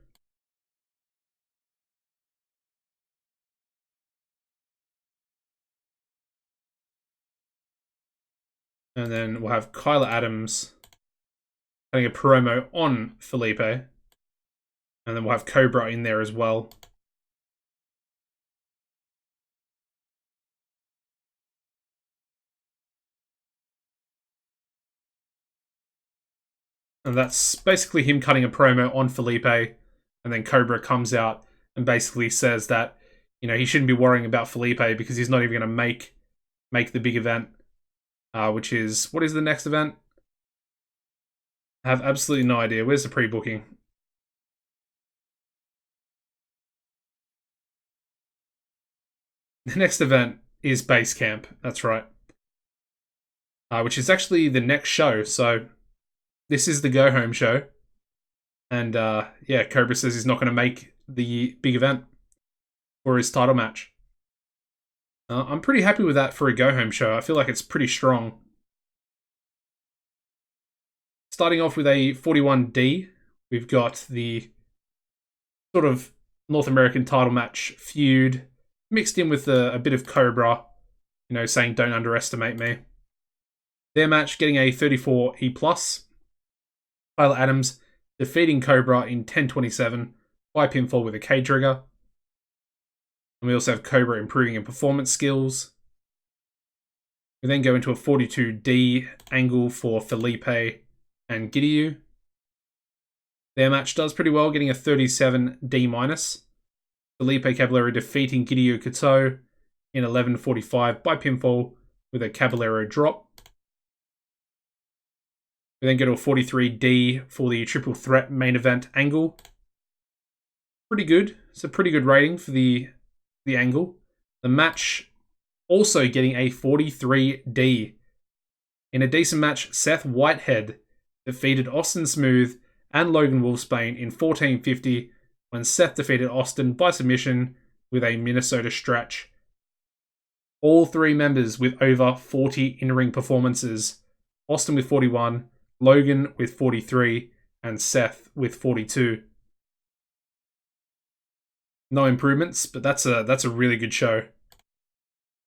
And then we'll have Kyla Adams having a promo on Felipe. And then we'll have Cobra in there as well. And that's basically him cutting a promo on Felipe. And then Cobra comes out and basically says that, you know, he shouldn't be worrying about Felipe because he's not even going to make the big event. Which is, what is the next event? I have absolutely no idea. Where's the pre-booking? The next event is Basecamp. That's right. Which is actually the next show. So this is the go-home show. And yeah, Cobra says he's not going to make the big event for his title match. I'm pretty happy with that for a go-home show. I feel like it's pretty strong. Starting off with a 41D, we've got the sort of North American title match feud mixed in with a bit of Cobra, you know, saying don't underestimate me. Their match getting a 34E+. Kyla Adams defeating Cobra in 10:27 by pinfall with a K-trigger. And we also have Cobra improving in performance skills. We then go into a 42D angle for Felipe and Gideon. Their match does pretty well, getting a 37D-. Felipe Caballero defeating Gideon Kato in 11:45 by pinfall with a Caballero drop. We then go to a 43D for the triple threat main event angle. Pretty good. It's a pretty good rating for the angle. The match also getting a 43D. In a decent match, Seth Whitehead defeated Austin Smooth and Logan Wolfsbane in 14:50 when Seth defeated Austin by submission with a Minnesota stretch. All 3 members with over 40 in-ring performances. Austin with 41, Logan with 43, and Seth with 42. No improvements, but that's a really good show.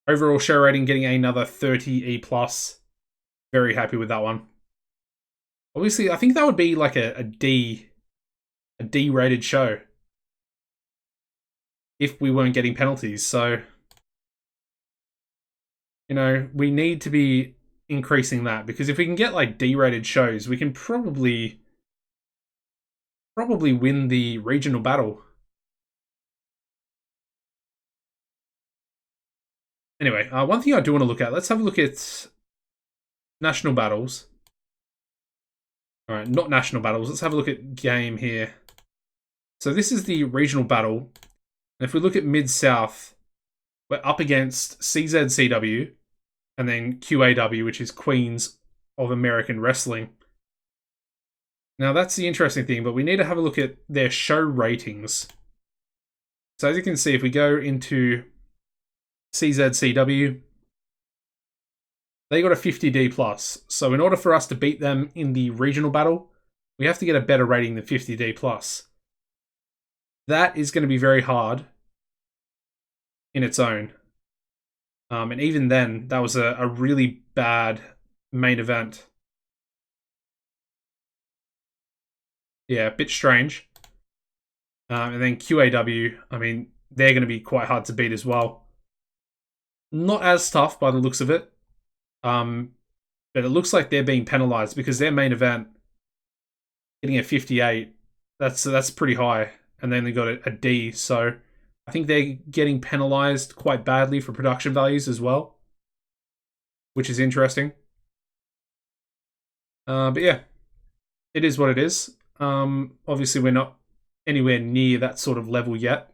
Overall show rating getting another 30E+. Very happy with that one. Obviously, I think that would be like a D-rated show if we weren't getting penalties. So, you know, we need to be increasing that, because if we can get like D-rated shows, we can probably win the regional battle. Anyway, one thing I do want to look at, let's have a look at national battles. All right, not national battles. Let's have a look at game here. So this is the regional battle. And if we look at Mid-South, we're up against CZCW and then QAW, which is Queens of American Wrestling. Now, that's the interesting thing, but we need to have a look at their show ratings. So as you can see, if we go into CZCW, they got a 50D+. So in order for us to beat them in the regional battle, we have to get a better rating than 50D+. That is going to be very hard in its own. And even then, that was a really bad main event. Yeah, a bit strange. And then QAW, I mean, they're going to be quite hard to beat as well. Not as tough by the looks of it. But it looks like they're being penalized because their main event, getting a 58, that's pretty high. And then they got a D, so I think they're getting penalized quite badly for production values as well, which is interesting. But yeah, it is what it is. Obviously, we're not anywhere near that sort of level yet.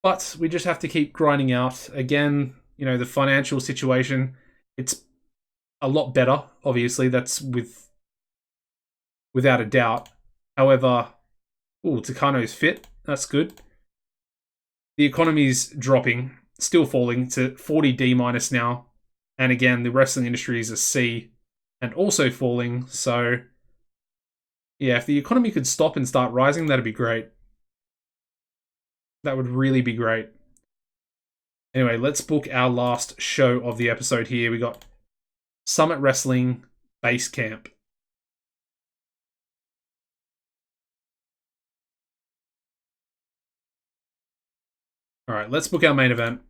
But we just have to keep grinding out. Again, you know, the financial situation, it's a lot better, obviously. That's without a doubt. However, Takano's fit. That's good. The economy's dropping, still falling to 40D minus now. And again, the wrestling industry is a C and also falling. So, yeah, if the economy could stop and start rising, that'd be great. That would really be great. Anyway, let's book our last show of the episode here. We got Summit Wrestling Basecamp. All right, let's book our main event.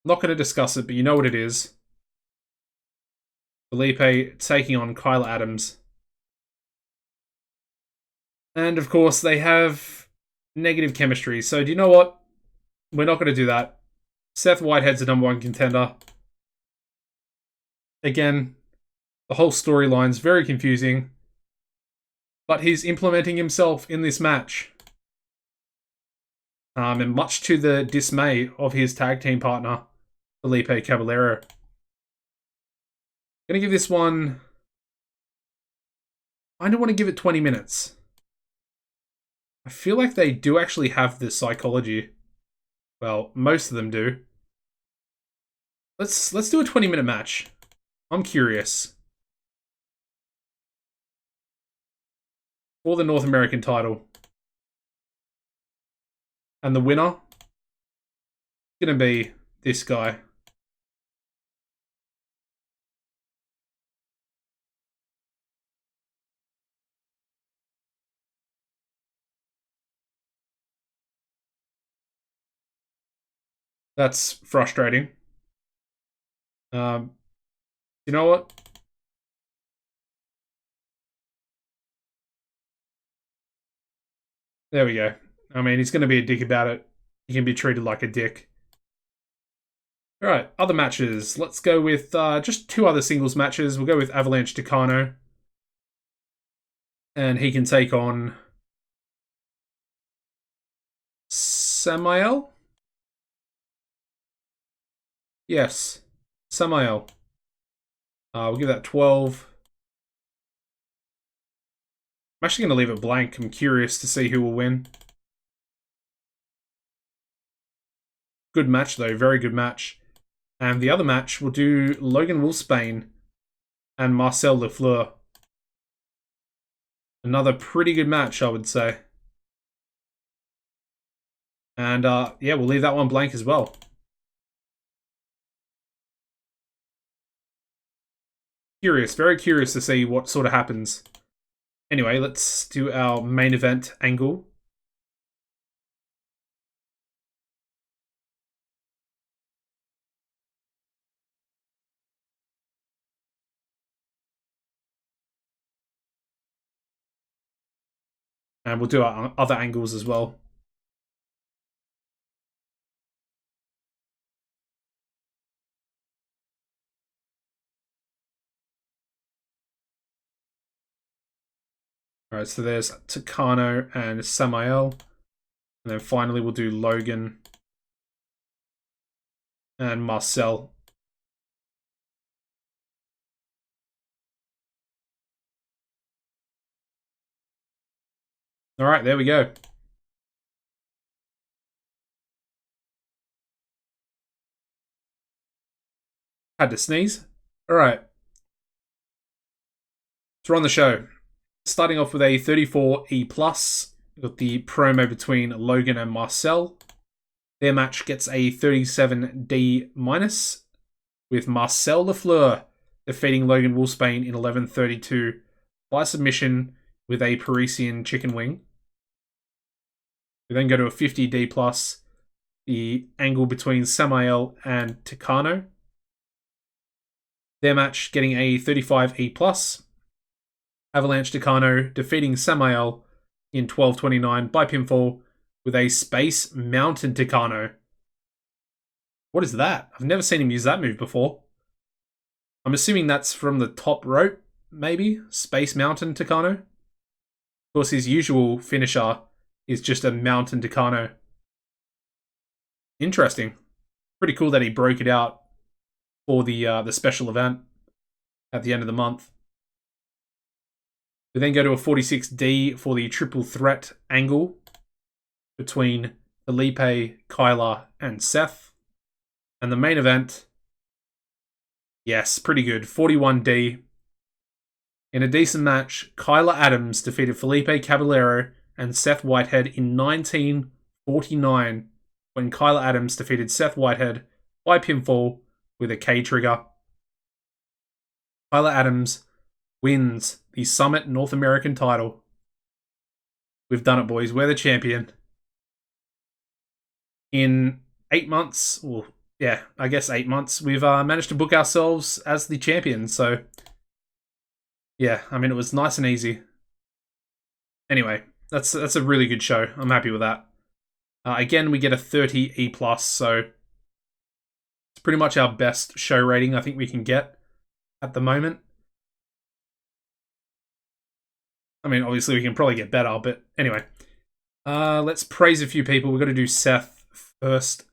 Not going to discuss it, but you know what it is. Felipe taking on Kyla Adams. And of course, they have negative chemistry. So do you know what? We're not going to do that. Seth Whitehead's the number 1 contender. Again, the whole storyline's very confusing. But he's implementing himself in this match. And much to the dismay of his tag team partner, Felipe Caballero. Gonna give this one... I don't want to give it 20 minutes. I feel like they do actually have this psychology. Well, most of them do. Let's do a 20-minute match. I'm curious. For the North American title. And the winner is going to be this guy. That's frustrating. You know what? There we go. I mean, he's going to be a dick about it. He can be treated like a dick. Alright, other matches. Let's go with just 2 other singles matches. We'll go with Avalanche Takano. And he can take on Samael? Yes, Samael. We'll give that 12. I'm actually going to leave it blank. I'm curious to see who will win. Good match, though. Very good match. And the other match, we'll do Logan Wolfsbane and Marcel Lafleur. Another pretty good match, I would say. And, yeah, we'll leave that one blank as well. Curious, very curious to see what sort of happens. Anyway, let's do our main event angle. And we'll do our other angles as well. Alright, so there's Takano and Samael. And then finally we'll do Logan and Marcel. Alright, there we go. Had to sneeze. Alright. So we're on the show. Starting off with a 34E+. Got the promo between Logan and Marcel. Their match gets a 37D-, with Marcel Lafleur defeating Logan Wolfsbane in 11:32 by submission with a Parisian chicken wing. We then go to a 50D+, the angle between Samael and Takano. Their match getting a 35E+. Avalanche Takano defeating Samael in 12:29 by pinfall with a Space Mountain Takano. What is that? I've never seen him use that move before. I'm assuming that's from the top rope, maybe? Space Mountain Takano? Of course, his usual finisher is just a Mountain Takano. Interesting. Pretty cool that he broke it out for the special event at the end of the month. We then go to a 46D for the triple threat angle between Felipe, Kyla, and Seth. And the main event, yes, pretty good, 41D. In a decent match, Kyla Adams defeated Felipe Caballero and Seth Whitehead in 1949 when Kyla Adams defeated Seth Whitehead by pinfall with a K-trigger. Kyla Adams wins the Summit North American title. We've done it, boys. We're the champion. In 8 months, well, yeah, I guess 8 months, we've managed to book ourselves as the champion. So, yeah, I mean, it was nice and easy. Anyway, that's a really good show. I'm happy with that. Again, we get a 30E+, so it's pretty much our best show rating I think we can get at the moment. I mean, obviously we can probably get better, but anyway. Let's praise a few people. We've got to do Seth first.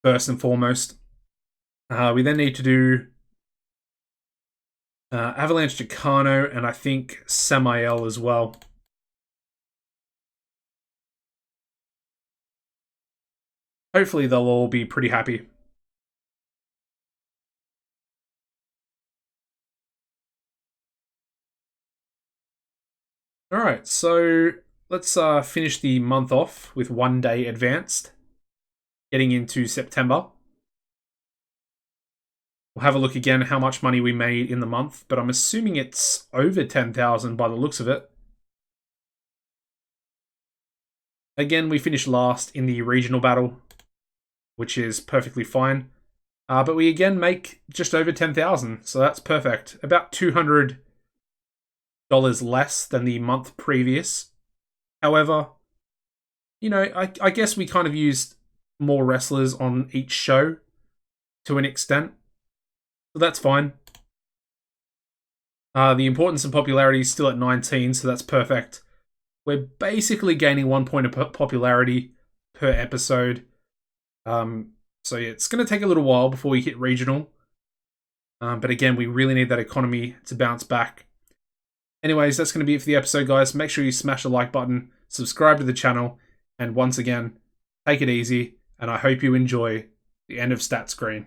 First and foremost. We then need to do Avalanche Takano and I think Samael as well. Hopefully they'll all be pretty happy. Alright, so let's finish the month off with 1 day advanced. Getting into September. We'll have a look again how much money we made in the month, but I'm assuming it's over 10,000 by the looks of it. Again, we finished last in the regional battle, which is perfectly fine. But we again make just over 10,000, so that's perfect. About $200 less than the month previous. However, you know, I guess we kind of used more wrestlers on each show to an extent. So that's fine. The importance and popularity is still at 19, so that's perfect. We're basically gaining 1 point of popularity per episode. So yeah, it's going to take a little while before we hit regional. But again, we really need that economy to bounce back. Anyways, that's going to be it for the episode, guys. Make sure you smash the like button, subscribe to the channel, and once again, take it easy, and I hope you enjoy the end of Stat Screen.